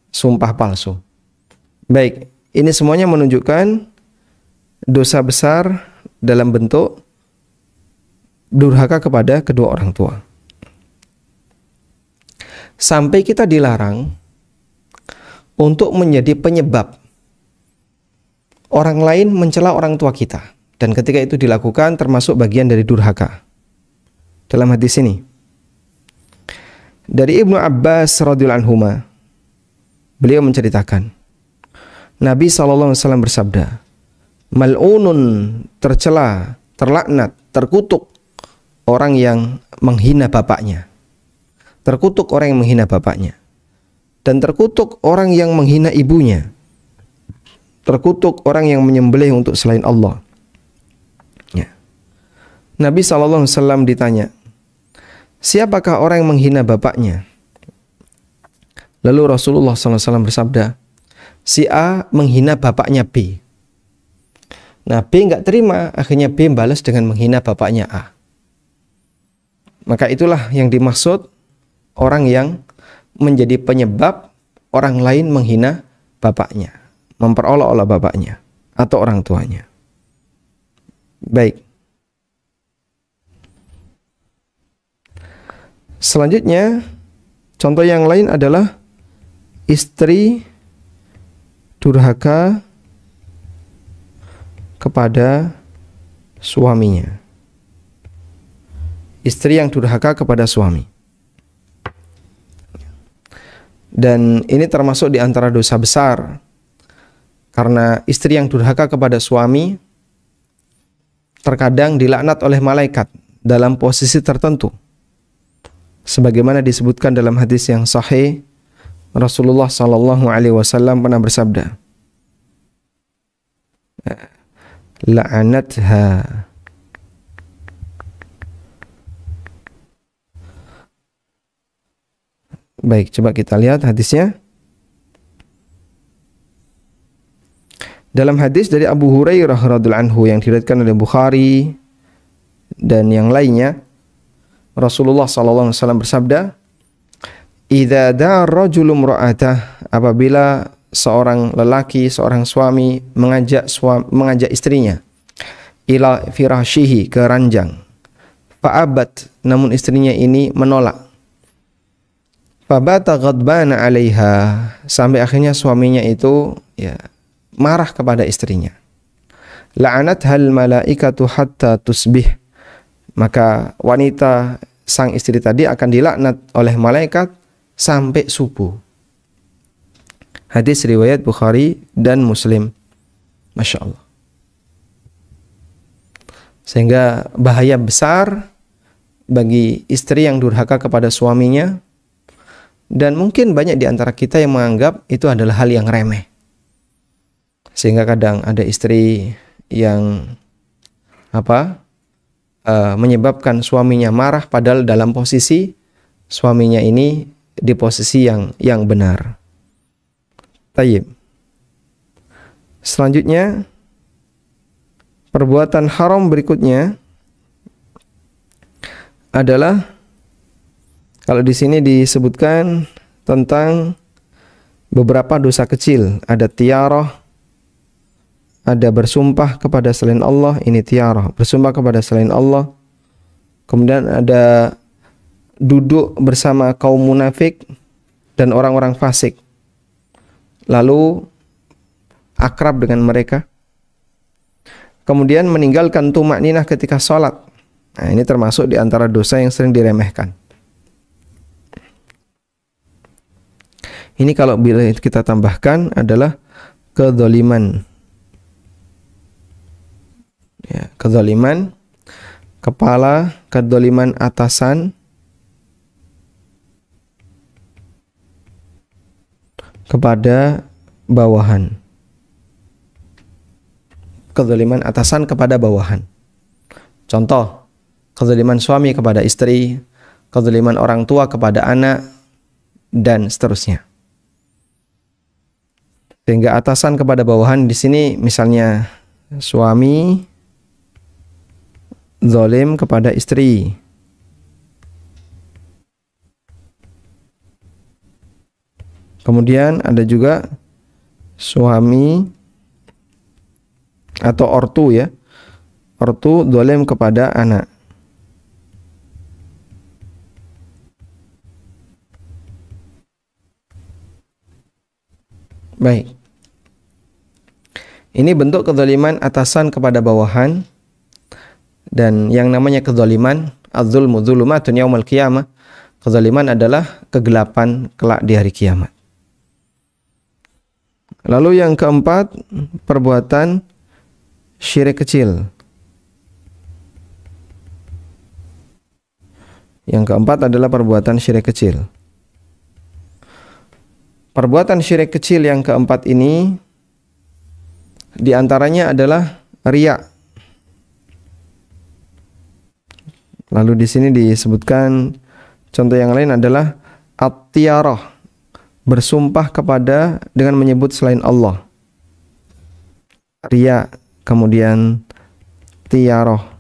Sumpah palsu. Baik, ini semuanya menunjukkan dosa besar dalam bentuk durhaka kepada kedua orang tua. Sampai kita dilarang untuk menjadi penyebab orang lain mencela orang tua kita. Dan ketika itu dilakukan termasuk bagian dari durhaka. Dalam hadis ini dari Ibnu Abbas radhiyallahu anhuma, beliau menceritakan Nabi SAW bersabda, "Mal'unun, tercela, terlaknat, terkutuk orang yang menghina bapaknya. Terkutuk orang yang menghina bapaknya. Dan terkutuk orang yang menghina ibunya. Terkutuk orang yang menyembelih untuk selain Allah." Ya. Nabi SAW ditanya, "Siapakah orang yang menghina bapaknya?" Lalu Rasulullah SAW bersabda, "Si A menghina bapaknya B." Nah, B nggak terima, akhirnya B balas dengan menghina bapaknya A. Maka itulah yang dimaksud orang yang menjadi penyebab orang lain menghina bapaknya, memperolok-olok bapaknya atau orang tuanya. Baik. Selanjutnya, contoh yang lain adalah istri durhaka kepada suaminya. Istri yang durhaka kepada suami. Dan ini termasuk di antara dosa besar. Karena istri yang durhaka kepada suami terkadang dilaknat oleh malaikat dalam posisi tertentu. Sebagaimana disebutkan dalam hadis yang sahih, Rasulullah SAW pernah bersabda, "La'anatha." Baik, coba kita lihat hadisnya. Dalam hadis dari Abu Hurairah radhiyallahu anhu yang diriwayatkan oleh Bukhari dan yang lainnya, Rasulullah SAW bersabda, "Idza da'a ar-rajulu imra'atah," apabila seorang lelaki, seorang suami mengajak istrinya ila firashihi, ke ranjang, fa'abat, namun istrinya ini menolak, fabata ghadbana 'alaiha, sampai akhirnya suaminya itu marah kepada istrinya. La'anathal malaikatu hatta tusbih. Maka wanita sang istri tadi akan dilaknat oleh malaikat sampai subuh. Hadis riwayat Bukhari dan Muslim. Masya Allah. Sehingga bahaya besar bagi istri yang durhaka kepada suaminya. Dan mungkin banyak di antara kita yang menganggap itu adalah hal yang remeh. Sehingga kadang ada istri yang menyebabkan suaminya marah padahal dalam posisi suaminya ini di posisi yang benar. Tayyib. Selanjutnya perbuatan haram berikutnya adalah, kalau di sini disebutkan tentang beberapa dosa kecil, ada tiarah, ada bersumpah kepada selain Allah, ini tiarah, bersumpah kepada selain Allah. Kemudian ada duduk bersama kaum munafik dan orang-orang fasik, lalu akrab dengan mereka. Kemudian meninggalkan tumakninah ketika sholat. Nah, ini termasuk di antara dosa yang sering diremehkan. Ini kalau bila kita tambahkan adalah kedzaliman. Ya, kedzaliman kepala, kedzaliman atasan kepada bawahan. Kedzaliman atasan kepada bawahan. Contoh, kedzaliman suami kepada istri, kedzaliman orang tua kepada anak, dan seterusnya. Sehingga atasan kepada bawahan di sini misalnya suami zalim kepada istri. Kemudian ada juga suami atau ortu ya. Ortu zalim kepada anak. Baik. Ini bentuk kezaliman atasan kepada bawahan. Dan yang namanya kezaliman, az-zulmu dzulumatun yaumal qiyamah. Kezaliman adalah kegelapan kelak di hari kiamat. Lalu yang keempat, perbuatan syirik kecil. Yang keempat adalah perbuatan syirik kecil. Perbuatan syirik kecil yang keempat ini diantaranya adalah riya. Lalu di sini disebutkan contoh yang lain adalah at-tiyarah, bersumpah kepada dengan menyebut selain Allah. Riya, kemudian tiyarah.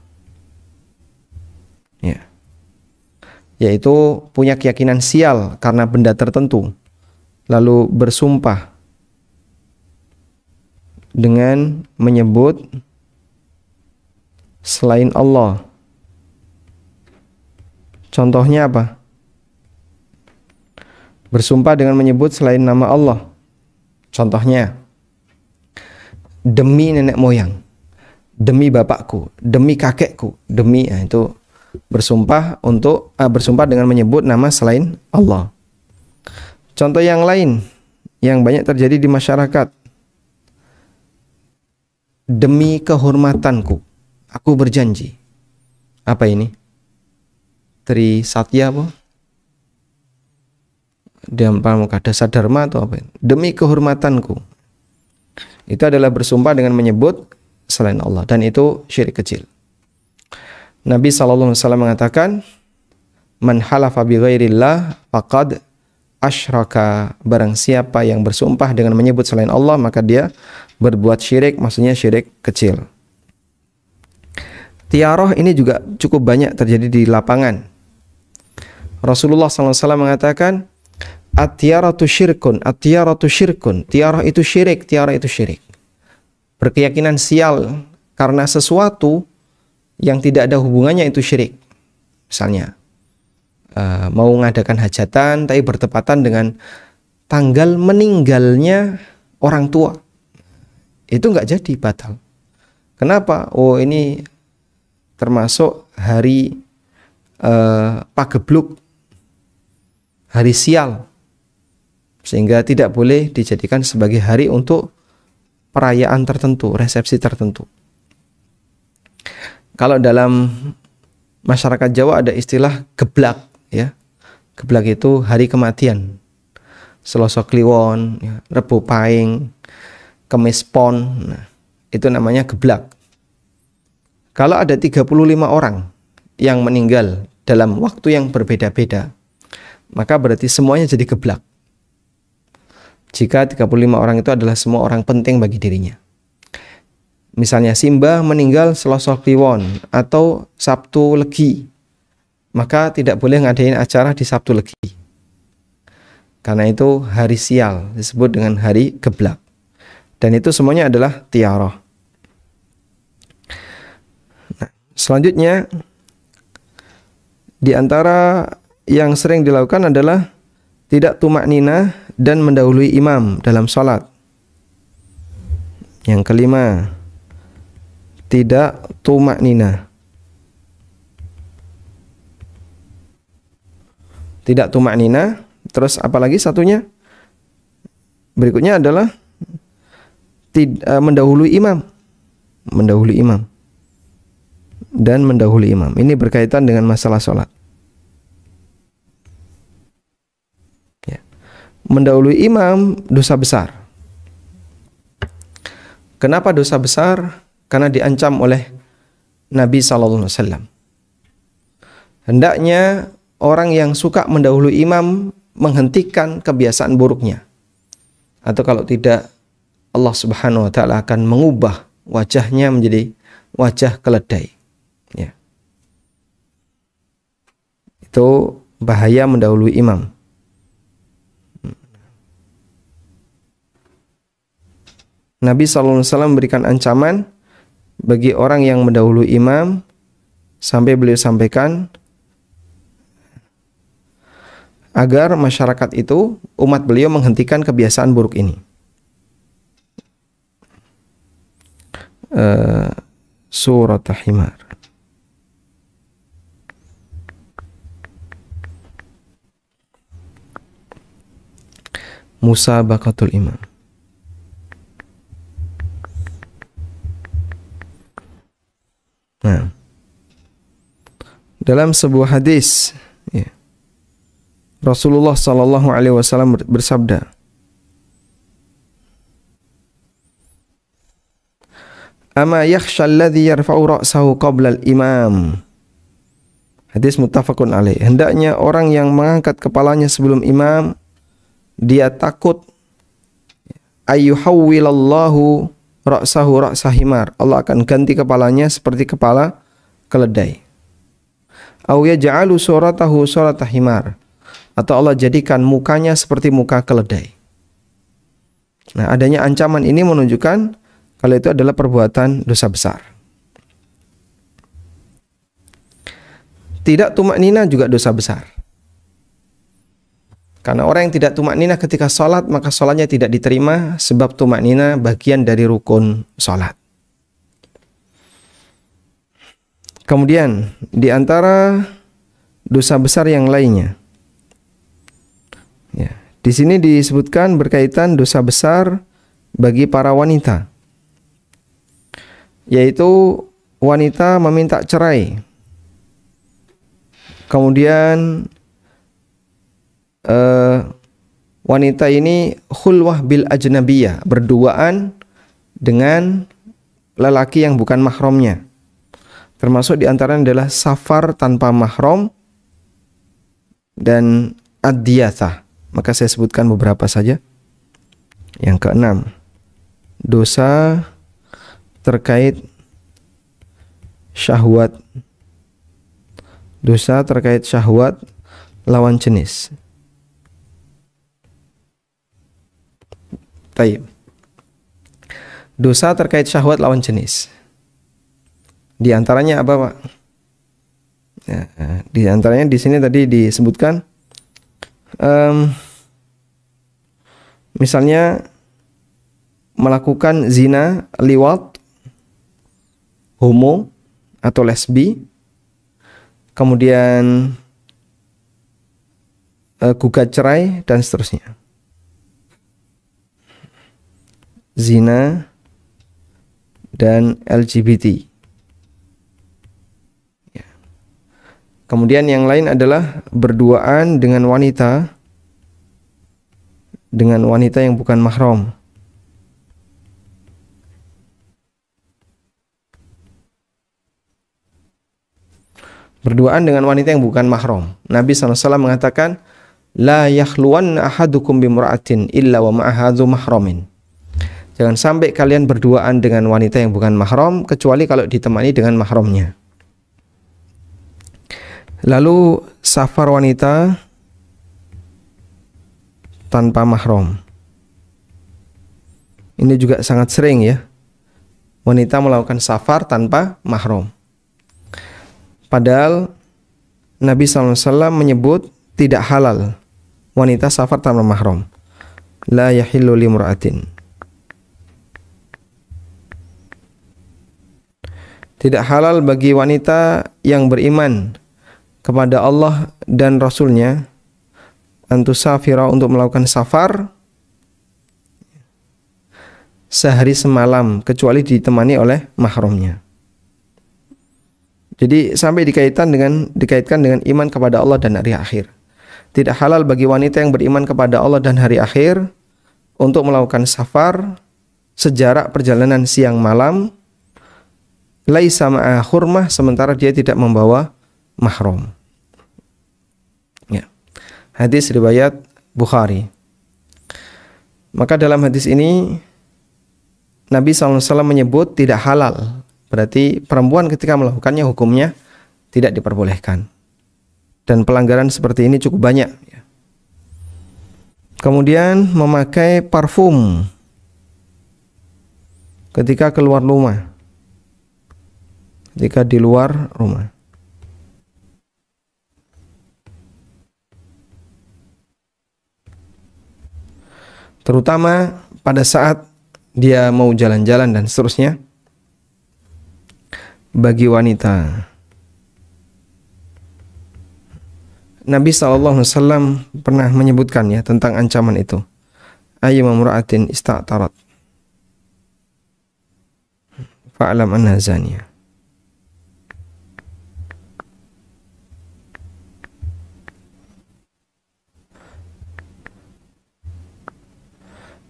Ya. Yaitu punya keyakinan sial karena benda tertentu. Lalu bersumpah dengan menyebut selain Allah. Contohnya apa? Bersumpah dengan menyebut selain nama Allah. Contohnya, demi nenek moyang, demi bapakku, demi kakekku, demi, itu bersumpah bersumpah dengan menyebut nama selain Allah. Contoh yang lain yang banyak terjadi di masyarakat, demi kehormatanku, aku berjanji. Apa ini? Tri Satya apa? Dampamukha Dasar Dharma atau apa? Demi kehormatanku. Itu adalah bersumpah dengan menyebut selain Allah, dan itu syirik kecil. Nabi SAW mengatakan, man halafa bi ghairillah faqad asyraka, barang siapa yang bersumpah dengan menyebut selain Allah maka dia berbuat syirik, maksudnya syirik kecil. Tiarah ini juga cukup banyak terjadi di lapangan. Rasulullah SAW mengatakan, at-tiaratu syirkun, at-tiaratu syirkun. Tiarah itu syirik, tiarah itu syirik. Berkeyakinan sial karena sesuatu yang tidak ada hubungannya itu syirik. Misalnya, mau mengadakan hajatan tapi bertepatan dengan tanggal meninggalnya orang tua. itu nggak jadi, batal. Kenapa? Oh, ini termasuk hari pagebluk, hari sial, sehingga tidak boleh dijadikan sebagai hari untuk perayaan tertentu, resepsi tertentu. Kalau dalam masyarakat Jawa ada istilah geblak, ya. Geblak itu hari kematian. Selasa Kliwon, ya, Rebo Pahing, Kemis Pon, nah, itu namanya geblak. Kalau ada 35 orang yang meninggal dalam waktu yang berbeda-beda, maka berarti semuanya jadi geblak. Jika 35 orang itu adalah semua orang penting bagi dirinya. Misalnya Simbah meninggal Selasa Kliwon atau Sabtu Legi, maka tidak boleh ngadain acara di Sabtu Legi. Karena itu hari sial, disebut dengan hari geblak. Dan itu semuanya adalah tiarah. Nah, selanjutnya, di antara yang sering dilakukan adalah tidak tumak nina dan mendahului imam dalam sholat. Yang kelima, tidak tumak nina. Tidak tumak nina. Terus apalagi satunya? Berikutnya adalah mendahului imam. Mendahului imam. Dan mendahului imam. Ini berkaitan dengan masalah sholat. Ya. Mendahului imam dosa besar. Kenapa dosa besar? Karena diancam oleh Nabi SAW. Hendaknya orang yang suka mendahului imam menghentikan kebiasaan buruknya, atau kalau tidak Allah Subhanahu wa taala akan mengubah wajahnya menjadi wajah keledai, ya. Itu bahaya mendahului imam. Nabi SAW memberikan ancaman bagi orang yang mendahului imam, sampai beliau sampaikan agar masyarakat itu, umat beliau, menghentikan kebiasaan buruk ini. Surat Al-Himar. Musabaqatul imam. Nah, dalam sebuah hadis, ya, Rasulullah sallallahu alaihi wasallam bersabda, "Ama yakhsha alladhi yarfa'u ra'sahu qabla al-imam." Hadis muttafaqun alaih. Hendaknya orang yang mengangkat kepalanya sebelum imam, dia takut ayyuhawwilallahu ra'sahu ra'sa himar. Allah akan ganti kepalanya seperti kepala keledai. Aw yaj'alu suratahu surata himar. Atau Allah jadikan mukanya seperti muka keledai. Nah, adanya ancaman ini menunjukkan kalau itu adalah perbuatan dosa besar. Tidak tumak nina juga dosa besar. Karena orang yang tidak tumak nina ketika sholat, maka sholatnya tidak diterima, sebab tumak nina bagian dari rukun sholat. Kemudian di antara dosa besar yang lainnya, ya, di sini disebutkan berkaitan dosa besar bagi para wanita, yaitu wanita meminta cerai. Kemudian wanita ini khulwah bil ajnabiyah, berduaan dengan lelaki yang bukan mahramnya. Termasuk di antaranya adalah safar tanpa mahram dan ad-diyathah. Maka saya sebutkan beberapa saja. Yang keenam, dosa terkait syahwat. Dosa terkait syahwat lawan jenis. Taib. Dosa terkait syahwat lawan jenis. Di antaranya apa, Pak? Ya, di antaranya di sini tadi disebutkan, misalnya melakukan zina, liwat, homo atau lesbi, kemudian gugat cerai dan seterusnya. Zina dan LGBT. Ya. Kemudian yang lain adalah berduaan dengan wanita yang bukan mahram. Berduaan dengan wanita yang bukan mahram. Nabi SAW mengatakan, la yakhluwanna ahadukum bimra'atin illa wa ma'aha dzu mahramin. Jangan sampai kalian berduaan dengan wanita yang bukan mahram kecuali kalau ditemani dengan mahramnya. Lalu safar wanita tanpa mahram. Ini juga sangat sering ya. Wanita melakukan safar tanpa mahram. Padahal Nabi SAW menyebut tidak halal wanita safar tanpa mahram. La yahillu limra'atin. Tidak halal bagi wanita yang beriman kepada Allah dan Rasulnya antusafira untuk melakukan safar sehari semalam kecuali ditemani oleh mahramnya. Jadi sampai dikaitkan dengan iman kepada Allah dan hari akhir. Tidak halal bagi wanita yang beriman kepada Allah dan hari akhir untuk melakukan safar sejarak perjalanan siang malam laisa ma'a hurmah sementara dia tidak membawa mahram. Ya. Hadis riwayat Bukhari. Maka dalam hadis ini Nabi SAW menyebut tidak halal. Berarti perempuan ketika melakukannya hukumnya tidak diperbolehkan. Dan pelanggaran seperti ini cukup banyak. Kemudian memakai parfum ketika keluar rumah. Ketika di luar rumah. Terutama pada saat dia mau jalan-jalan dan seterusnya. Bagi wanita, Nabi SAW pernah menyebutkan ya tentang ancaman itu. Ayyuma imra'atin ista'tarat fa'lam anna zaniyah.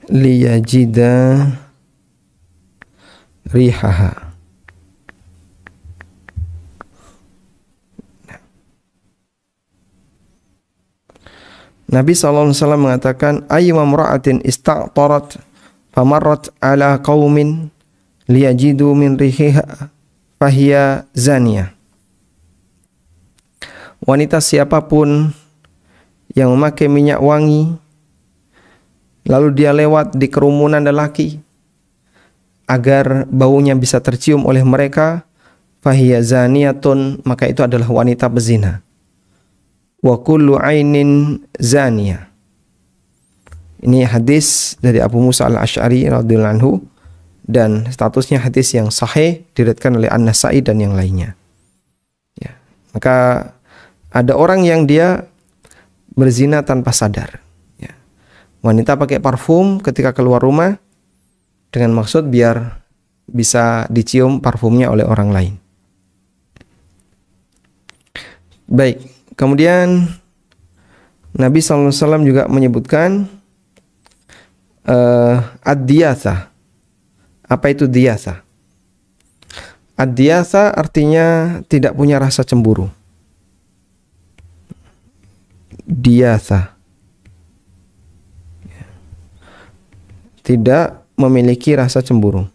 Liyajida rihaha. Nabi SAW mengatakan, ayyuma imra'atin ista'tarat famarrat ala qaumin liyajidu min rihiha fahiya zaniyah. Wanita siapapun yang memakai minyak wangi lalu dia lewat di kerumunan lelaki agar baunya bisa tercium oleh mereka, fahiya zaniyatun, maka itu adalah wanita berzina. Wa kullu ainin zaniyah. Ini hadis dari Abu Musa al-Asy'ari radhiyallahu anhu dan statusnya hadis yang sahih diriwayatkan oleh An-Nasa'i dan yang lainnya. Ya. Maka ada orang yang dia berzina tanpa sadar. Ya. Wanita pakai parfum ketika keluar rumah dengan maksud biar bisa dicium parfumnya oleh orang lain. Baik. Kemudian Nabi SAW juga menyebutkan ad-diyasa. Apa itu diyasa? Ad-diyasa artinya tidak punya rasa cemburu. Diyasa. Tidak memiliki rasa cemburu.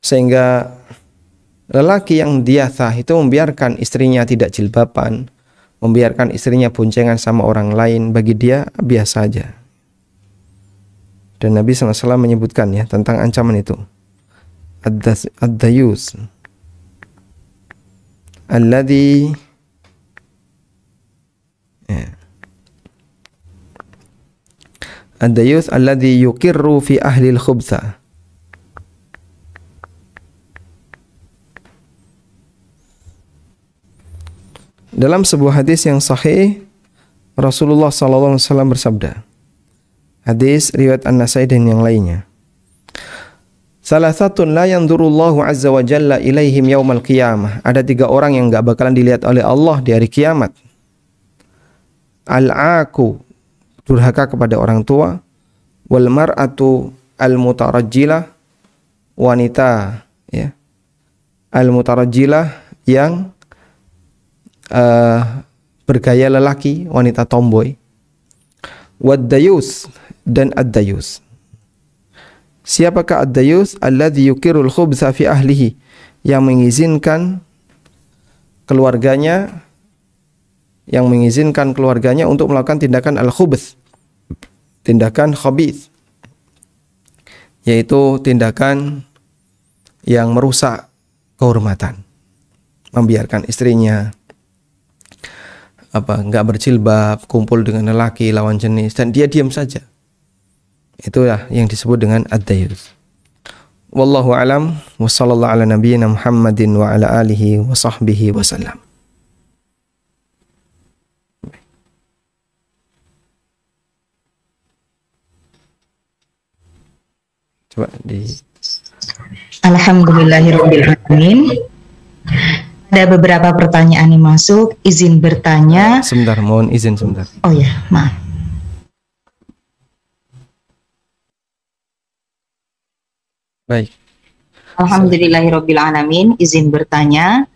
Sehingga lelaki yang diyasa itu membiarkan istrinya tidak jilbaban, membiarkan istrinya boncengan sama orang lain, bagi dia biasa aja. Dan Nabi SAW menyebutkan ya tentang ancaman itu. Ad-dayus alladhi Ad-dayuth alladhi yuqirru fi ahli al-khubtha. Dalam sebuah hadis yang sahih, Rasulullah SAW bersabda, hadis riwayat An-Nasai dan yang lainnya, Salasatun la yanzurullahu azza wa jalla ilaihim yaumal qiyamah. Ada 3 orang yang gak bakalan dilihat oleh Allah di hari kiamat. Al-aku, durhaka kepada orang tua. Wal mar'atu al-mutarajjilah, wanita ya, al-mutarajjilah yang bergaya lelaki, wanita tomboy. Wad-dayus, dan ad-dayus. Siapakah ad-dayus? Alladzi yukirul khubtha fi ahlihi, yang mengizinkan keluarganya untuk melakukan tindakan al-khubth, tindakan khabith, yaitu tindakan yang merusak kehormatan, membiarkan istrinya enggak berjilbab, kumpul dengan lelaki lawan jenis, dan dia diam saja. Itulah yang disebut dengan ad-dayus. Wallahu alam, wa sallallahu ala nabiyyina Muhammadin wa ala alihi wa sahbihi wa sallam. Coba di Alhamdulillahirabbil alamin. Ada beberapa pertanyaan yang masuk, izin bertanya. Sebentar, mohon izin sebentar. Oh ya, maaf. Baik. Alhamdulillahirabbil alamin, izin bertanya.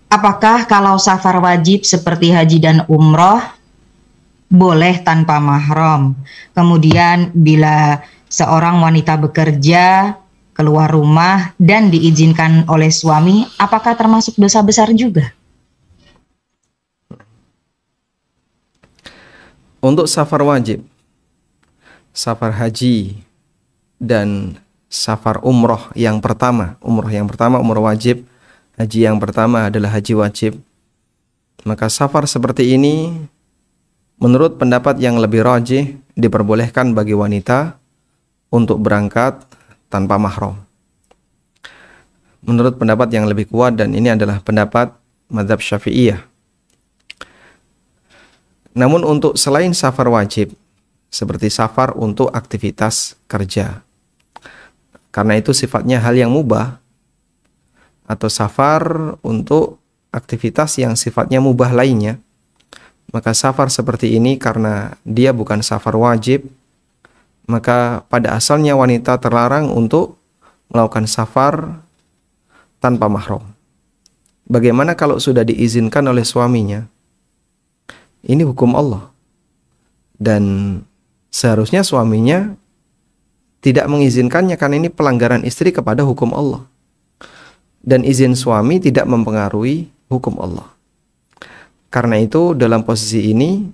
Apakah kalau safar wajib seperti haji dan umroh boleh tanpa mahram? Kemudian bila seorang wanita bekerja keluar rumah dan diizinkan oleh suami, apakah termasuk dosa besar juga? Untuk safar wajib, safar haji dan safar umroh yang pertama, umroh wajib, haji yang pertama adalah haji wajib, maka safar seperti ini menurut pendapat yang lebih rajih diperbolehkan bagi wanita untuk berangkat tanpa mahram. Menurut pendapat yang lebih kuat, dan ini adalah pendapat mazhab Syafi'iyah. Namun untuk selain safar wajib, seperti safar untuk aktivitas kerja, karena itu sifatnya hal yang mubah, atau safar untuk aktivitas yang sifatnya mubah lainnya, maka safar seperti ini karena dia bukan safar wajib, maka pada asalnya wanita terlarang untuk melakukan safar tanpa mahram. Bagaimana kalau sudah diizinkan oleh suaminya? Ini hukum Allah, dan seharusnya suaminya tidak mengizinkannya, karena ini pelanggaran istri kepada hukum Allah, dan izin suami tidak mempengaruhi hukum Allah. Karena itu dalam posisi ini,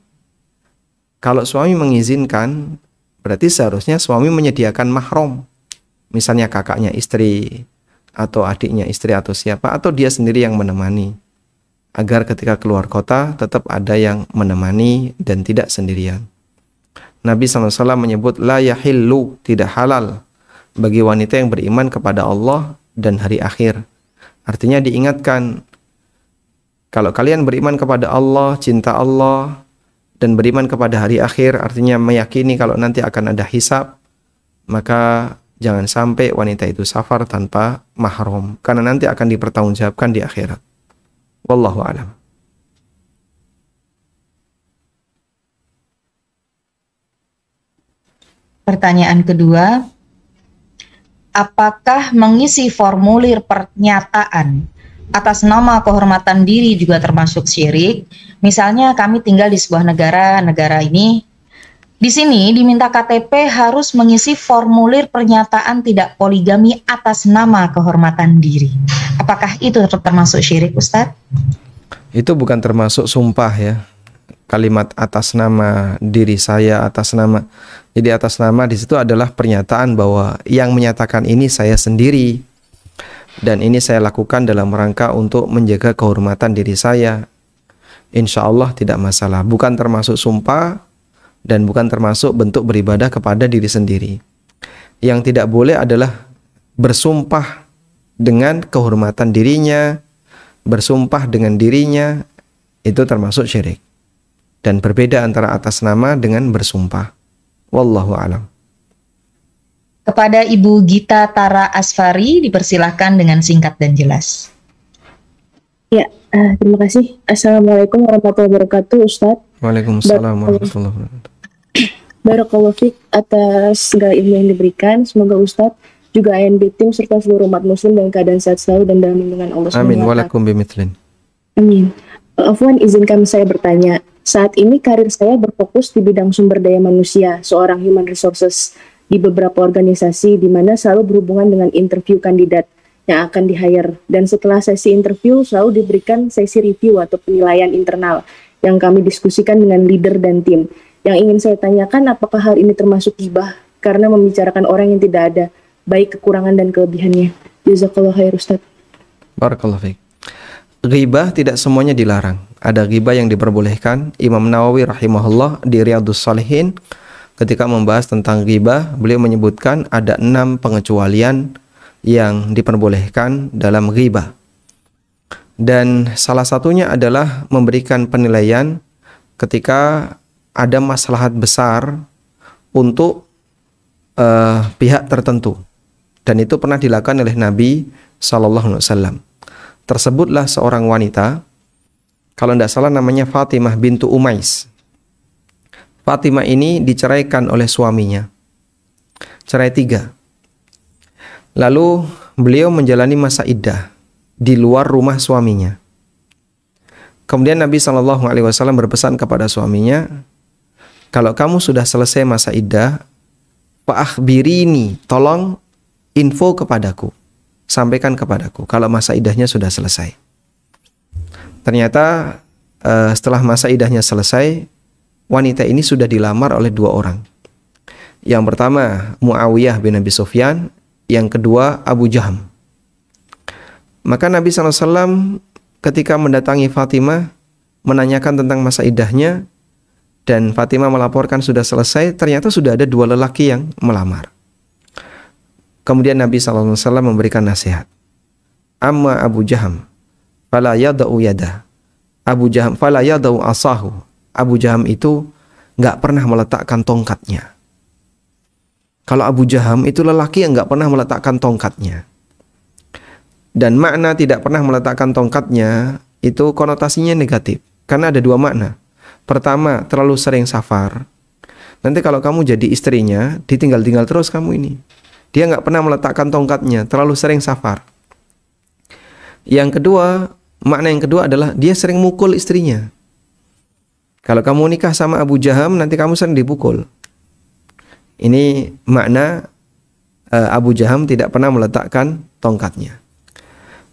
kalau suami mengizinkan, berarti seharusnya suami menyediakan mahram, misalnya kakaknya istri, atau adiknya istri, atau siapa, atau dia sendiri yang menemani, agar ketika keluar kota tetap ada yang menemani dan tidak sendirian. Nabi SAW menyebut la yahillu, tidak halal bagi wanita yang beriman kepada Allah dan hari akhir. Artinya diingatkan, kalau kalian beriman kepada Allah, cinta Allah, dan beriman kepada hari akhir, artinya meyakini kalau nanti akan ada hisab, maka jangan sampai wanita itu safar tanpa mahram, karena nanti akan dipertanggungjawabkan di akhirat. Wallahu a'lam. Pertanyaan kedua, apakah mengisi formulir pernyataan atas nama kehormatan diri juga termasuk syirik? Misalnya kami tinggal di sebuah negara ini, di sini diminta KTP harus mengisi formulir pernyataan tidak poligami atas nama kehormatan diri. Apakah itu termasuk syirik, Ustadz? Itu bukan termasuk sumpah ya. Kalimat atas nama diri saya, atas nama. Jadi atas nama di situ adalah pernyataan bahwa yang menyatakan ini saya sendiri, dan ini saya lakukan dalam rangka untuk menjaga kehormatan diri saya. Insya Allah tidak masalah. Bukan termasuk sumpah, dan bukan termasuk bentuk beribadah kepada diri sendiri. Yang tidak boleh adalah bersumpah dengan kehormatan dirinya, bersumpah dengan dirinya, itu termasuk syirik. Dan berbeda antara atas nama dengan bersumpah. Wallahu a'lam. Kepada Ibu Gita Tara Asfari, dipersilahkan dengan singkat dan jelas. Ya, terima kasih. Assalamualaikum warahmatullahi wabarakatuh, Ustadz. Waalaikumsalam warahmatullahi wabarakatuh. Barakallahu fiik atas segala ilmu yang diberikan. Semoga Ustadz, juga ANB tim serta seluruh umat muslim dalam keadaan sehat selalu dan dalam lindungan Allah SWT. Amin. Walakum bimithlin. Amin. Afwan, izinkan saya bertanya. Saat ini karir saya berfokus di bidang sumber daya manusia, seorang human resources di beberapa organisasi di mana selalu berhubungan dengan interview kandidat yang akan di-hire. Dan setelah sesi interview selalu diberikan sesi review atau penilaian internal yang kami diskusikan dengan leader dan tim. Yang ingin saya tanyakan, apakah hal ini termasuk ghibah karena membicarakan orang yang tidak ada, baik kekurangan dan kelebihannya? Jazakallah khair, Ustaz. Barakallahu fiik. Ghibah tidak semuanya dilarang. Ada ghibah yang diperbolehkan. Imam Nawawi rahimahullah di Riyadhus Shalihin ketika membahas tentang ghibah, beliau menyebutkan ada 6 pengecualian yang diperbolehkan dalam ghibah. Dan salah satunya adalah memberikan penilaian ketika ada maslahat besar untuk pihak tertentu. Dan itu pernah dilakukan oleh Nabi SAW. Tersebutlah seorang wanita, kalau tidak salah namanya Fatimah bintu Umais. Fatimah ini diceraikan oleh suaminya, cerai 3. Lalu beliau menjalani masa iddah di luar rumah suaminya. Kemudian Nabi SAW berpesan kepada suaminya, kalau kamu sudah selesai masa iddah, fa'akhbirini, tolong info kepadaku, sampaikan kepadaku kalau masa iddahnya sudah selesai. Ternyata setelah masa iddahnya selesai, wanita ini sudah dilamar oleh 2 orang. Yang pertama Muawiyah bin Abi Sufyan, yang kedua Abu Jaham. Maka Nabi SAW ketika mendatangi Fatimah menanyakan tentang masa iddahnya, dan Fatimah melaporkan sudah selesai, ternyata sudah ada 2 lelaki yang melamar. Kemudian Nabi SAW memberikan nasihat. Amma Abu Jaham fala yada'u yadah. Abu Jaham fala yada'u asahu. Abu Jaham itu nggak pernah meletakkan tongkatnya. Kalau Abu Jaham itu lelaki yang nggak pernah meletakkan tongkatnya. Dan makna tidak pernah meletakkan tongkatnya itu konotasinya negatif. Karena ada 2 makna. Pertama, terlalu sering safar. Nanti kalau kamu jadi istrinya, ditinggal-tinggal terus kamu ini. Dia nggak pernah meletakkan tongkatnya, terlalu sering safar. Yang kedua, makna yang kedua adalah dia sering mukul istrinya. Kalau kamu nikah sama Abu Jaham, nanti kamu sering dipukul. Ini makna Abu Jaham tidak pernah meletakkan tongkatnya.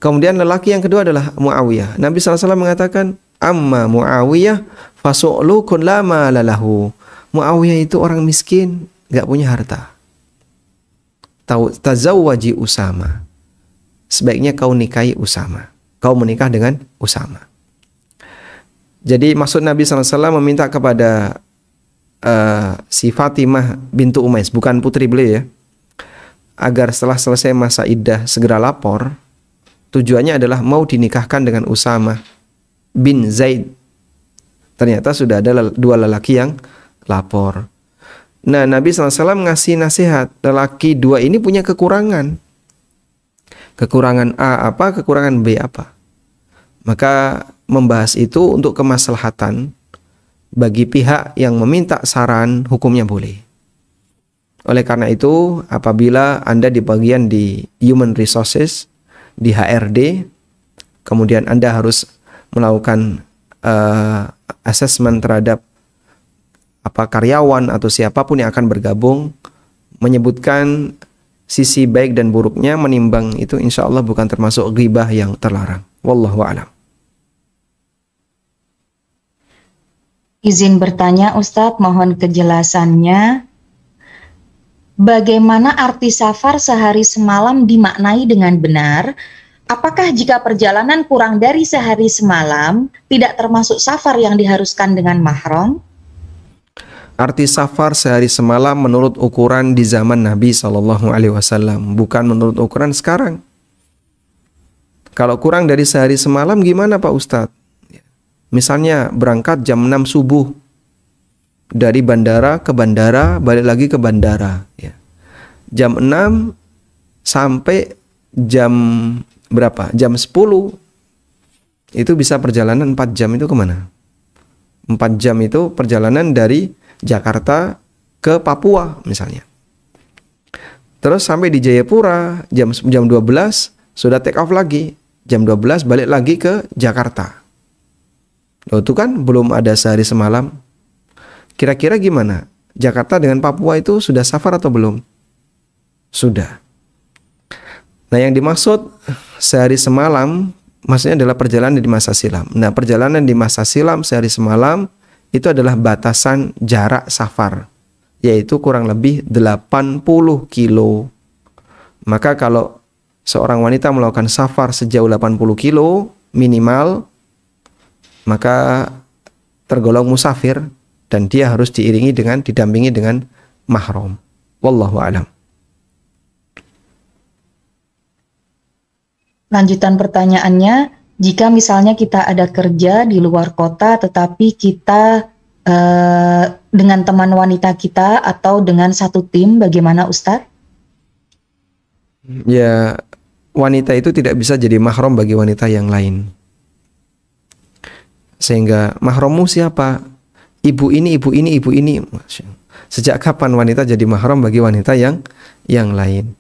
Kemudian lelaki yang kedua adalah Muawiyah. Nabi SAW mengatakan, amma Muawiyah fasu'lukun lama lalahu. Muawiyah itu orang miskin, gak punya harta. Tazawwaji Usama. Sebaiknya kau nikahi Usama. Kau menikah dengan Usama. Jadi maksud Nabi SAW meminta kepada si Fatimah bintu Umais, bukan putri beliau ya, agar setelah selesai masa iddah segera lapor. Tujuannya adalah mau dinikahkan dengan Usama bin Zaid. Ternyata sudah ada 2 lelaki yang lapor. Nah, Nabi SAW ngasih nasihat, lelaki 2 ini punya kekurangan. Kekurangan A apa, kekurangan B apa. Maka membahas itu untuk kemaslahatan bagi pihak yang meminta saran, hukumnya boleh. Oleh karena itu, apabila Anda di bagian di Human Resources, di HRD, kemudian Anda harus melakukan assessment terhadap karyawan atau siapapun yang akan bergabung, menyebutkan sisi baik dan buruknya, menimbang itu, insya Allah bukan termasuk ghibah yang terlarang. Wallahu a'lam. Izin bertanya Ustadz, mohon kejelasannya. Bagaimana arti safar sehari semalam dimaknai dengan benar? Apakah jika perjalanan kurang dari sehari semalam tidak termasuk safar yang diharuskan dengan mahram? Arti safar sehari semalam menurut ukuran di zaman Nabi SAW, bukan menurut ukuran sekarang. Kalau kurang dari sehari semalam gimana Pak Ustadz? Misalnya berangkat jam 6 subuh, dari bandara ke bandara, balik lagi ke bandara. Ya. Jam 6 sampai jam berapa? Jam 10. Itu bisa perjalanan 4 jam itu kemana? 4 jam itu perjalanan dari Jakarta ke Papua misalnya. Terus sampai di Jayapura jam 12 sudah take off lagi. Jam 12 balik lagi ke Jakarta. Loh, itu kan belum ada sehari semalam. Kira-kira gimana? Jakarta dengan Papua itu sudah safar atau belum? Sudah. Nah, yang dimaksud sehari semalam maksudnya adalah perjalanan di masa silam. Nah, perjalanan di masa silam sehari semalam itu adalah batasan jarak safar, yaitu kurang lebih 80 kilo. Maka kalau seorang wanita melakukan safar sejauh 80 kilo minimal, maka tergolong musafir dan dia harus didampingi dengan mahram. Wallahu a'lam. Lanjutan pertanyaannya, jika misalnya kita ada kerja di luar kota tetapi kita dengan teman wanita kita atau dengan satu tim, bagaimana Ustadz? Ya, wanita itu tidak bisa jadi mahram bagi wanita yang lain. Sehingga mahrammu siapa? Ibu ini, ibu ini, ibu ini. Sejak kapan wanita jadi mahram bagi wanita yang lain?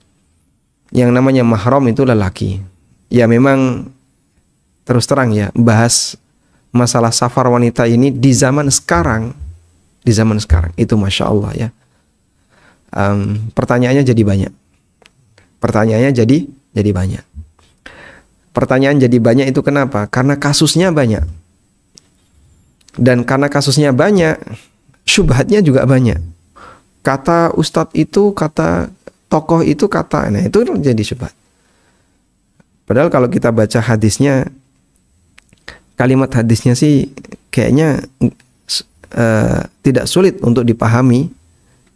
Yang namanya mahram itu lelaki. Ya memang terus terang ya, bahas masalah safar wanita ini di zaman sekarang itu Masya Allah ya. Pertanyaannya jadi banyak. Pertanyaan jadi banyak itu kenapa? Karena kasusnya banyak. Dan karena kasusnya banyak, syubhatnya juga banyak. Kata ustadz itu, kata tokoh itu, nah itu jadi syubhat. Padahal kalau kita baca hadisnya, kalimat hadisnya sih kayaknya tidak sulit untuk dipahami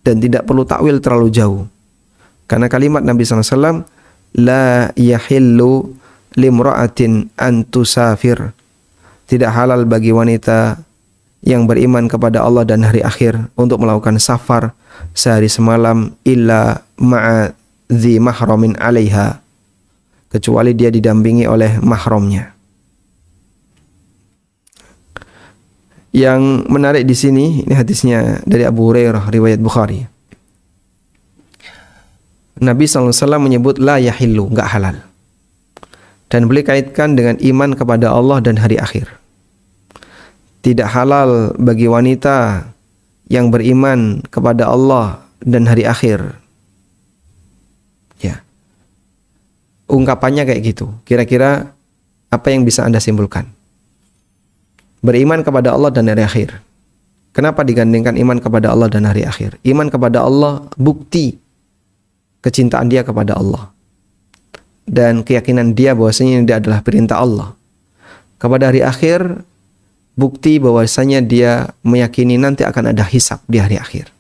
dan tidak perlu takwil terlalu jauh. Karena kalimat Nabi SAW, la yahillu limra'atin an tusafir. Tidak halal bagi wanita yang beriman kepada Allah dan hari akhir untuk melakukan safar sehari semalam illa ma'a dhi mahramin 'alaiha, kecuali dia didampingi oleh mahramnya. Yang menarik di sini, ini hadisnya dari Abu Hurairah riwayat Bukhari. Nabi SAW menyebut la yahillu, enggak halal. Dan beliau kaitkan dengan iman kepada Allah dan hari akhir. Tidak halal bagi wanita yang beriman kepada Allah dan hari akhir. Ya. Ungkapannya kayak gitu. Kira-kira apa yang bisa Anda simpulkan? Beriman kepada Allah dan hari akhir. Kenapa digandingkan iman kepada Allah dan hari akhir? Iman kepada Allah bukti kecintaan dia kepada Allah dan keyakinan dia bahwasanya ini adalah perintah Allah. Kepada hari akhir, bukti bahwasanya dia meyakini nanti akan ada hisab di hari akhir.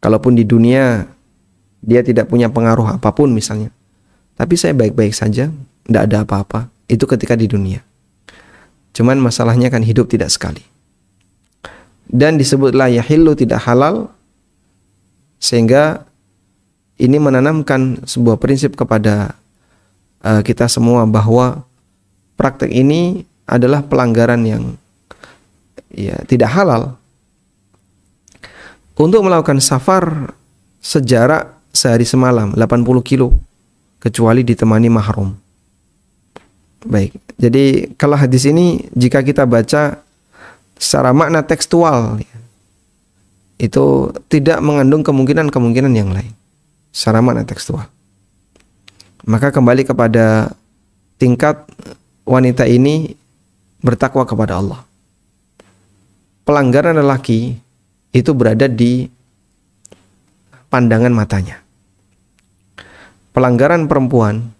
Kalaupun di dunia dia tidak punya pengaruh apapun misalnya, tapi saya baik-baik saja, tidak ada apa-apa. Itu ketika di dunia. Cuman masalahnya kan hidup tidak sekali. Dan disebutlah yahillu, tidak halal, sehingga ini menanamkan sebuah prinsip kepada kita semua bahwa praktek ini adalah pelanggaran yang ya tidak halal. Untuk melakukan safar sejarak sehari semalam 80 kilo kecuali ditemani mahram. Baik, jadi kalau hadis ini jika kita baca secara makna tekstual, itu tidak mengandung kemungkinan-kemungkinan yang lain. Secara makna tekstual. Maka kembali kepada tingkat wanita ini bertakwa kepada Allah. Pelanggaran lelaki itu berada di pandangan matanya. Pelanggaran perempuan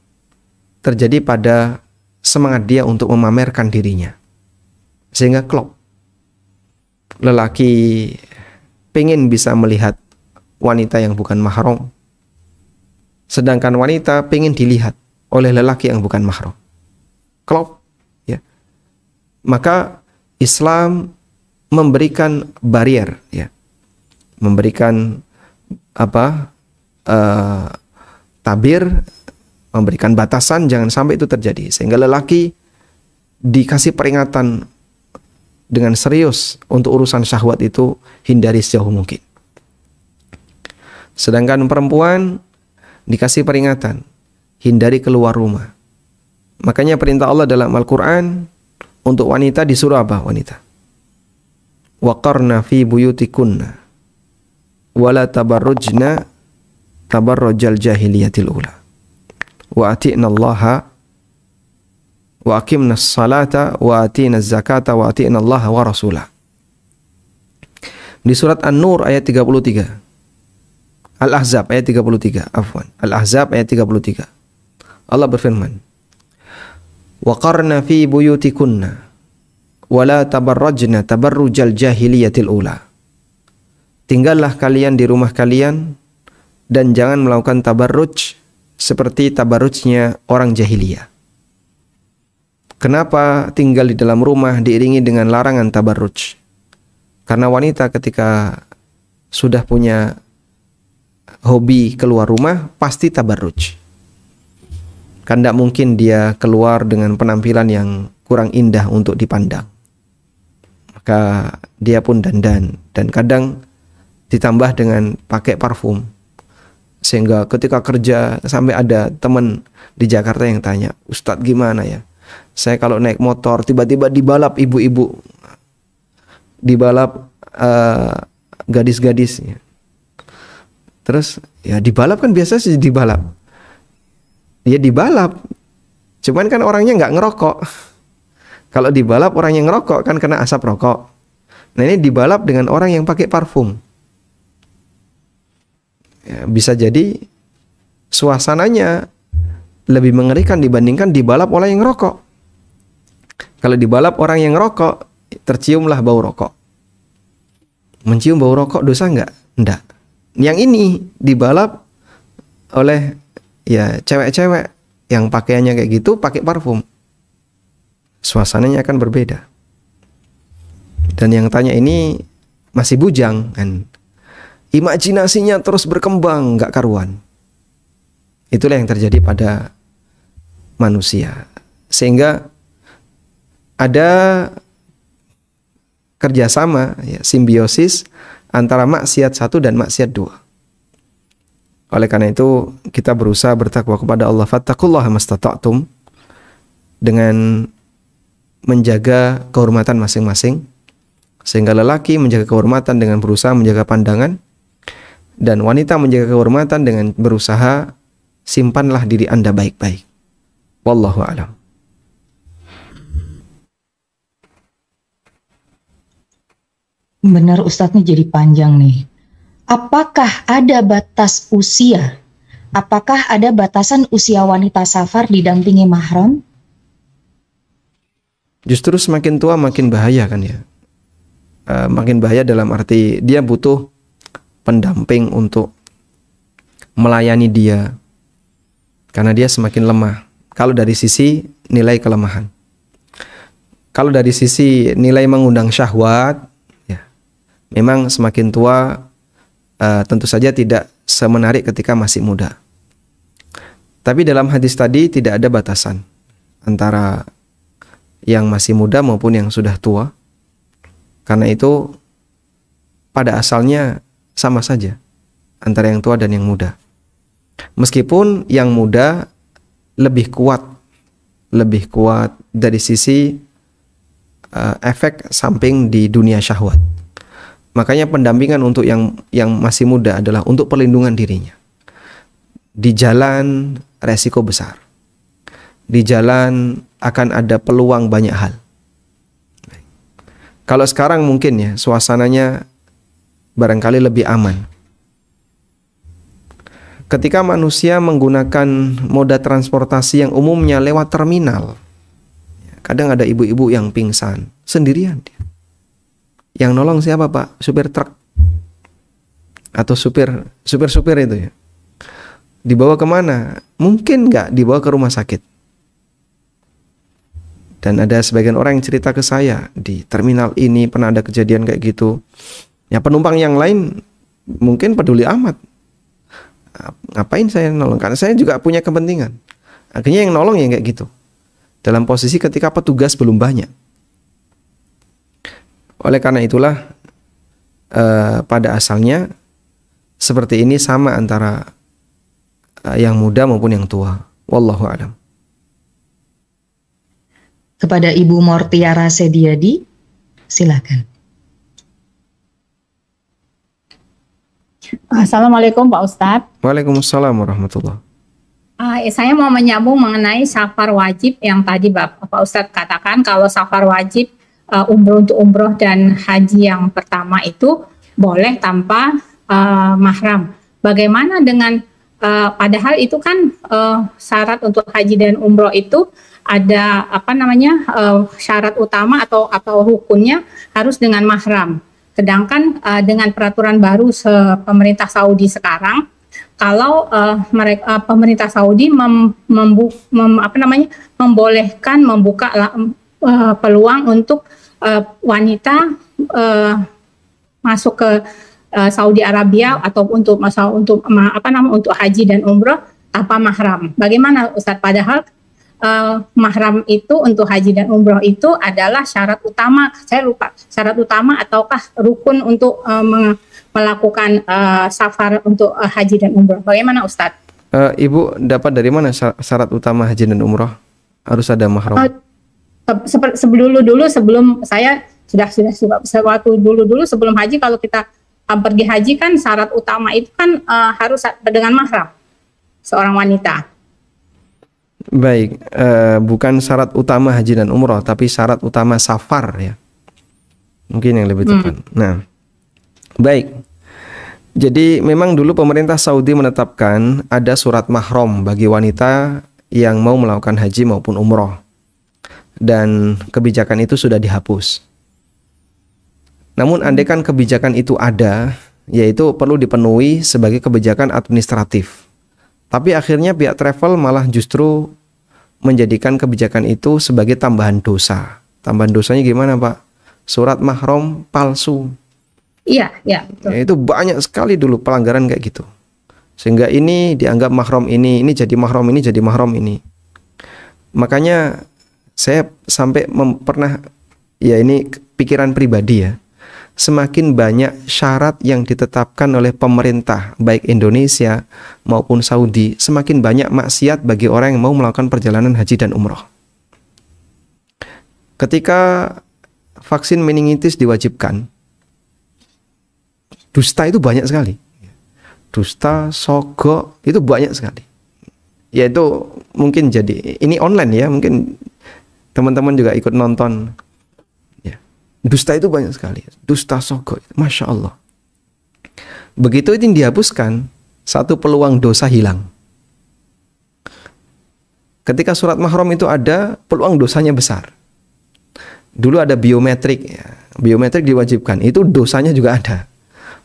terjadi pada semangat dia untuk memamerkan dirinya. Sehingga klop. Lelaki pengen bisa melihat wanita yang bukan mahram, sedangkan wanita pengen dilihat oleh lelaki yang bukan mahram. Klop, ya. Maka Islam memberikan barier, ya, memberikan tabir, memberikan batasan jangan sampai itu terjadi, sehingga lelaki dikasih peringatan dengan serius untuk urusan syahwat itu hindari sejauh mungkin. Sedangkan perempuan dikasih peringatan hindari keluar rumah. Makanya perintah Allah dalam Al-Quran untuk wanita disuruh apa? Wanita, waqarna fi buyutikunna wala tabarrujna tabarrujal jahiliyatil ula wa ati'na allaha wa aqimna salata wa atina zakata wa ati'na allaha wa rasulah. Di surat An-Nur ayat 33, Al-Ahzab ayat 33, Al-Ahzab ayat 33, Allah berfirman, waqarna fi buyutikunna wala tabarrajna tabarrujal jahiliyatil ula. Tinggallah kalian di rumah kalian dan jangan melakukan tabarruj seperti tabarrujnya orang jahiliyah. Kenapa tinggal di dalam rumah diiringi dengan larangan tabarruj? Karena wanita ketika sudah punya hobi keluar rumah pasti tabarruj. Kan tidak mungkin dia keluar dengan penampilan yang kurang indah untuk dipandang. Maka dia pun dandan, dan kadang ditambah dengan pakai parfum. Sehingga ketika kerja sampai ada teman di Jakarta yang tanya, Ustadz gimana ya? Saya kalau naik motor tiba-tiba dibalap ibu-ibu, dibalap gadis-gadis. Terus ya dibalap kan biasa sih dibalap. Dia dibalap, cuman kan orangnya nggak ngerokok. Kalau dibalap orang yang ngerokok kan kena asap rokok. Nah ini dibalap dengan orang yang pakai parfum. Ya, bisa jadi suasananya lebih mengerikan dibandingkan dibalap oleh yang ngerokok. Kalau dibalap orang yang ngerokok, terciumlah bau rokok. Mencium bau rokok dosa nggak? Nggak. Yang ini dibalap oleh ya cewek-cewek yang pakaiannya kayak gitu, pakai parfum. Suasananya akan berbeda. Dan yang tanya ini masih bujang kan. Imajinasinya terus berkembang, nggak karuan. Itulah yang terjadi pada manusia. Sehingga ada kerjasama, ya, simbiosis antara maksiat satu dan maksiat dua. Oleh karena itu kita berusaha bertakwa kepada Allah, fattaqullaha mastata'tum, dengan menjaga kehormatan masing-masing. Sehingga lelaki menjaga kehormatan dengan berusaha menjaga pandangan, dan wanita menjaga kehormatan dengan berusaha simpanlah diri Anda baik-baik. Wallahu a'lam. Benar, Ustadznya jadi panjang nih. Apakah ada batas usia? Apakah ada batasan usia wanita safar didampingi mahram? Justru semakin tua makin bahaya kan ya. Makin bahaya dalam arti dia butuh pendamping untuk melayani dia. Karena dia semakin lemah. Kalau dari sisi nilai kelemahan. Kalau dari sisi nilai mengundang syahwat, ya, memang semakin tua tentu saja tidak semenarik ketika masih muda. Tapi dalam hadis tadi tidak ada batasan antara yang masih muda maupun yang sudah tua. Karena itu pada asalnya sama saja antara yang tua dan yang muda. Meskipun yang muda lebih kuat dari sisi efek samping di dunia syahwat. Makanya pendampingan untuk yang masih muda adalah untuk perlindungan dirinya. Di jalan resiko besar. Di jalan akan ada peluang banyak hal. Kalau sekarang mungkin ya suasananya barangkali lebih aman. Ketika manusia menggunakan moda transportasi yang umumnya lewat terminal, kadang ada ibu-ibu yang pingsan sendirian dia. Yang nolong siapa, Pak? Supir truk. atau supir itu ya. Dibawa kemana? Mungkin nggak dibawa ke rumah sakit. Dan ada sebagian orang yang cerita ke saya, di terminal ini pernah ada kejadian kayak gitu. Ya penumpang yang lain mungkin peduli amat. Ngapain saya nolong? Karena saya juga punya kepentingan. Akhirnya yang nolong ya kayak gitu. Dalam posisi ketika petugas belum banyak. Oleh karena itulah pada asalnya seperti ini sama antara yang muda maupun yang tua. Wallahu a'lam. Kepada Ibu Mortiara Sediadi, silakan. Assalamualaikum Pak Ustadz. Waalaikumsalam warahmatullahi. Saya mau menyambung mengenai safar wajib yang tadi Pak Ustadz katakan, kalau safar wajib umroh untuk umroh dan haji yang pertama itu boleh tanpa mahram. Bagaimana dengan padahal itu kan syarat untuk haji dan umroh itu ada syarat utama atau rukunnya harus dengan mahram. Sedangkan dengan peraturan baru pemerintah Saudi sekarang, kalau pemerintah Saudi membolehkan membuka peluang untuk wanita masuk ke Saudi Arabia atau untuk haji dan umroh tanpa mahram. Bagaimana Ustadz? Padahal mahram itu untuk haji dan umroh itu adalah syarat utama. Saya lupa syarat utama ataukah rukun untuk melakukan safar untuk haji dan umroh. Bagaimana Ustadz? Ibu dapat dari mana syarat utama haji dan umroh? Harus ada mahram. Sebelum saya sudah waktu dulu sebelum haji, kalau kita pergi haji kan syarat utama itu kan harus dengan mahram seorang wanita. Baik, bukan syarat utama haji dan umroh, tapi syarat utama safar ya. Mungkin yang lebih tepat. Nah, baik. Jadi memang dulu pemerintah Saudi menetapkan ada surat mahram bagi wanita yang mau melakukan haji maupun umroh. Dan kebijakan itu sudah dihapus. Namun andaikan kebijakan itu ada, yaitu perlu dipenuhi sebagai kebijakan administratif. Tapi akhirnya pihak travel malah justru menjadikan kebijakan itu sebagai tambahan dosa. Tambahan dosanya gimana Pak? Surat mahram palsu. Iya, betul. Ya, itu banyak sekali dulu pelanggaran kayak gitu. Sehingga ini dianggap mahram ini jadi mahram ini, jadi mahram ini. Makanya saya sampai pernah, ya ini pikiran pribadi ya, semakin banyak syarat yang ditetapkan oleh pemerintah baik Indonesia maupun Saudi, semakin banyak maksiat bagi orang yang mau melakukan perjalanan haji dan umroh. Ketika vaksin meningitis diwajibkan, dusta itu banyak sekali. Dusta, sogok itu banyak sekali. Yaitu mungkin jadi ini online ya, mungkin teman-teman juga ikut nonton. Dusta itu banyak sekali. Dusta, sogok, Masya Allah. Begitu itu dihapuskan, satu peluang dosa hilang. Ketika surat mahram itu ada, peluang dosanya besar. Dulu ada biometrik ya. Biometrik diwajibkan, itu dosanya juga ada.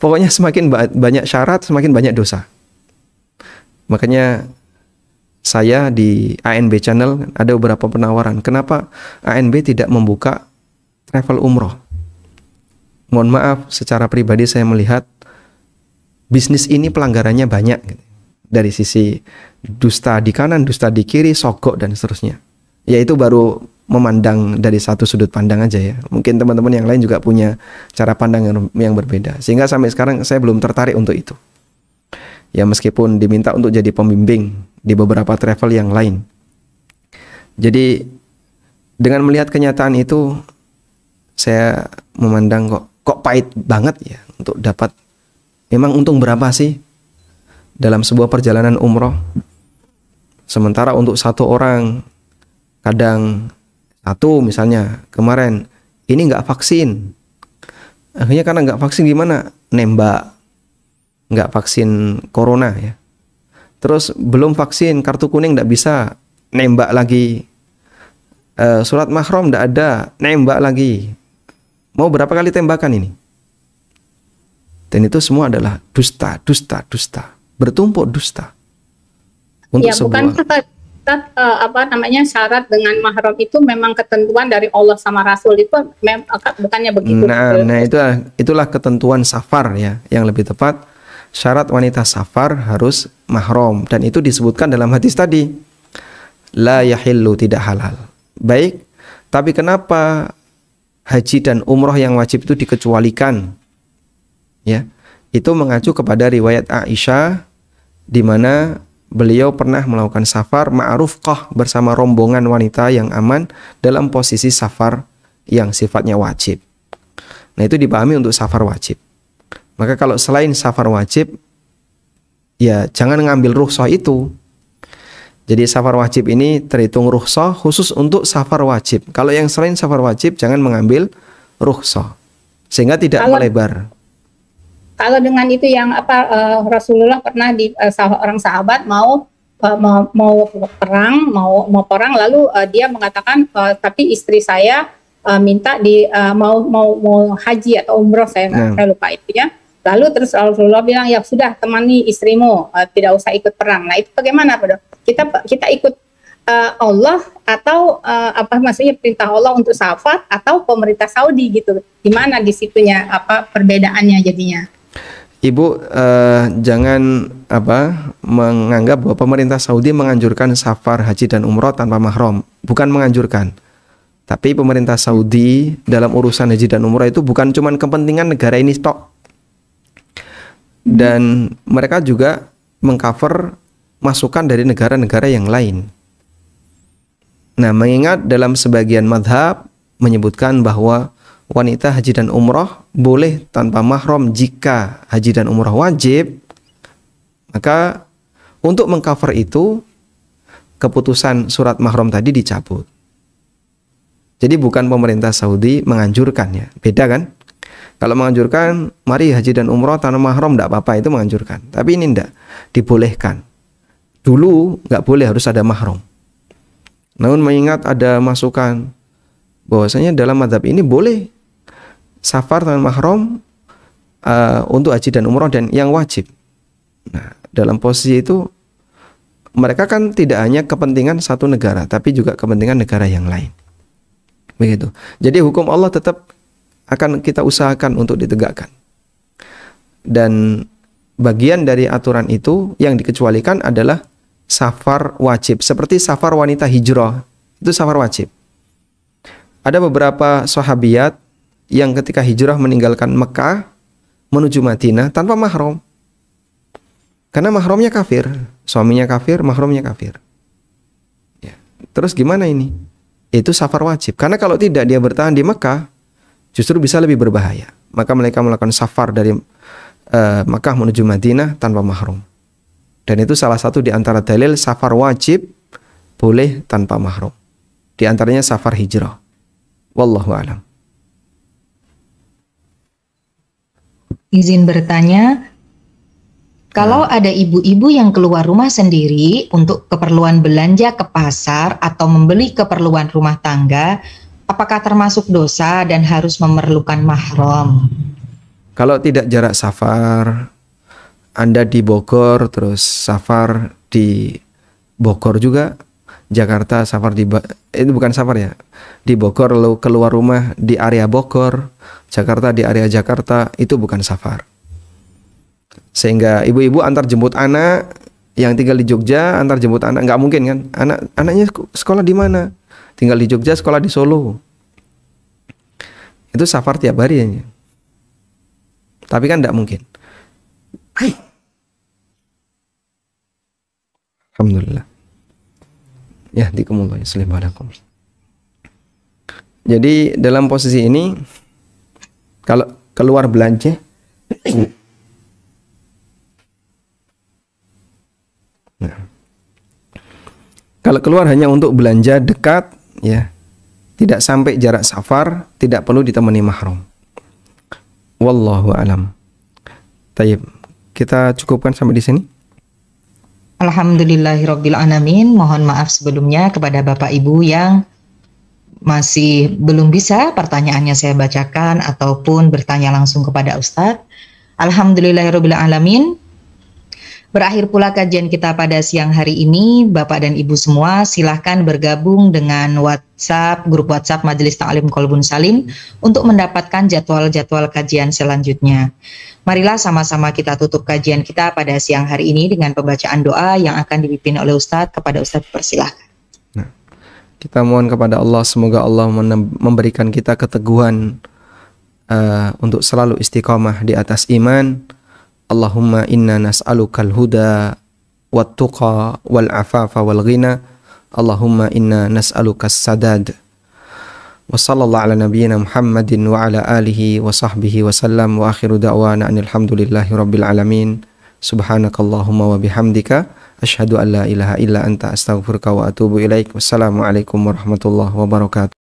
Pokoknya semakin banyak syarat, semakin banyak dosa. Makanya saya di ANB Channel ada beberapa penawaran. Kenapa ANB tidak membuka travel umroh? Mohon maaf, secara pribadi saya melihat bisnis ini pelanggarannya banyak. Dari sisi dusta di kanan, dusta di kiri, sogok dan seterusnya. Ya itu baru memandang dari satu sudut pandang aja ya. Mungkin teman-teman yang lain juga punya cara pandang yang berbeda. Sehingga sampai sekarang saya belum tertarik untuk itu. Ya meskipun diminta untuk jadi pembimbing di beberapa travel yang lain. Jadi dengan melihat kenyataan itu, saya memandang kok pahit banget ya untuk dapat. Memang untung berapa sih dalam sebuah perjalanan umroh? Sementara untuk satu orang, kadang satu misalnya kemarin ini nggak vaksin, akhirnya karena nggak vaksin gimana? Nembak, nggak vaksin corona ya. Terus belum vaksin, kartu kuning nggak bisa, nembak lagi. Surat mahram nggak ada, nembak lagi. Mau berapa kali tembakan ini? Dan itu semua adalah dusta, dusta, dusta. Bertumpuk dusta. Untuk Ya, bukan syarat dengan mahram itu memang ketentuan dari Allah sama Rasul itu bukannya begitu. Nah, itulah ketentuan safar ya, yang lebih tepat syarat wanita safar harus mahram, dan itu disebutkan dalam hadis tadi. La yahillu, tidak halal. Baik, tapi kenapa haji dan umroh yang wajib itu dikecualikan? Ya, itu mengacu kepada riwayat Aisyah di mana beliau pernah melakukan safar ma'rufqah bersama rombongan wanita yang aman dalam posisi safar yang sifatnya wajib. Nah, itu dipahami untuk safar wajib. Maka kalau selain safar wajib, ya jangan ngambil rukhsah itu. Jadi safar wajib ini terhitung rukhsah khusus untuk safar wajib. Kalau yang selain safar wajib, jangan mengambil rukhsah, sehingga tidak melebar. Kalau dengan itu yang Rasulullah pernah di seorang sahabat mau perang lalu dia mengatakan tapi istri saya minta mau haji atau umroh, saya lupa itu ya. Lalu terus Rasulullah bilang, ya sudah temani istrimu, tidak usah ikut perang. Nah, itu bagaimana, Pak? Kita ikut Allah atau maksudnya perintah Allah untuk safar atau pemerintah Saudi gitu? Gimana di situnya perbedaannya jadinya? Ibu jangan menganggap bahwa pemerintah Saudi menganjurkan safar haji dan umroh tanpa mahram. Bukan menganjurkan. Tapi pemerintah Saudi dalam urusan haji dan umroh itu bukan cuma kepentingan negara ini tok. Dan mereka juga mengcover masukan dari negara-negara yang lain. Nah, mengingat dalam sebagian madhab menyebutkan bahwa wanita haji dan umroh boleh tanpa mahram jika haji dan umroh wajib, maka untuk mengcover itu keputusan surat mahram tadi dicabut. Jadi bukan pemerintah Saudi menganjurkan ya, beda kan? Kalau menganjurkan mari haji dan umroh tanpa mahram tidak apa-apa, itu menganjurkan. Tapi ini tidak, dibolehkan. Dulu nggak boleh, harus ada mahram. Namun mengingat ada masukan bahwasanya dalam madhab ini boleh safar tanpa mahram untuk haji dan umroh dan yang wajib. Nah, dalam posisi itu mereka kan tidak hanya kepentingan satu negara, tapi juga kepentingan negara yang lain. Begitu. Jadi hukum Allah tetap akan kita usahakan untuk ditegakkan. Dan bagian dari aturan itu yang dikecualikan adalah safar wajib, seperti safar wanita hijrah, itu safar wajib. Ada beberapa sahabiyat yang ketika hijrah meninggalkan Mekah menuju Madinah tanpa mahram. Karena mahramnya kafir, suaminya kafir, mahramnya kafir. Ya. Terus gimana ini? Itu safar wajib. Karena kalau tidak dia bertahan di Mekah, justru bisa lebih berbahaya. Maka mereka melakukan safar dari Mekah menuju Madinah tanpa mahram. Dan itu salah satu di antara dalil safar wajib boleh tanpa mahram. Di antaranya safar hijrah. Wallahu a'lam. Izin bertanya, kalau ada ibu-ibu yang keluar rumah sendiri untuk keperluan belanja ke pasar atau membeli keperluan rumah tangga, apakah termasuk dosa dan harus memerlukan mahram? Kalau tidak jarak safar, Anda di Bogor terus safar di Bogor juga, Jakarta safar itu bukan safar ya, di Bogor lalu keluar rumah di area Bogor, Jakarta di area Jakarta, itu bukan safar. Sehingga ibu-ibu antar jemput anak yang tinggal di Jogja, antar jemput anak, nggak mungkin kan? Anaknya sekolah di mana? Tinggal di Jogja, sekolah di Solo. Itu safar tiap hari ya. Tapi kan nggak mungkin. Alhamdulillah. Ya, dikumulai Assalamualaikum. Jadi dalam posisi ini kalau keluar belanja kalau keluar hanya untuk belanja dekat ya, tidak sampai jarak safar, tidak perlu ditemani mahram. Wallahu alam. Tayyib, kita cukupkan sampai di sini. Alhamdulillahirabbil alamin. Mohon maaf sebelumnya kepada Bapak Ibu yang masih belum bisa pertanyaannya saya bacakan ataupun bertanya langsung kepada Ustadz. Alhamdulillahirabbil alamin. Berakhir pula kajian kita pada siang hari ini. Bapak dan Ibu semua silahkan bergabung dengan grup WhatsApp Majelis Ta'lim Qalbun Salim untuk mendapatkan jadwal-jadwal kajian selanjutnya. Marilah sama-sama kita tutup kajian kita pada siang hari ini dengan pembacaan doa yang akan dipimpin oleh Ustadz. Kepada Ustadz persilahkan. Nah, kita mohon kepada Allah, semoga Allah memberikan kita keteguhan untuk selalu istiqamah di atas iman. Allahumma inna nas'alukal huda wat tuqa wal afafa wal ghina. Allahumma inna nas'alukas sadad. Wa sallallahu ala nabiyyina Muhammadin wa ala alihi wa sahbihi wa sallam wa akhiru da'wana alhamdulillahi rabbil alamin. Subhanakallahumma wa bihamdika asyhadu an la ilaha illa anta astaghfiruka wa atubu ilaik. Wassalamualaikum warahmatullahi wabarakatuh.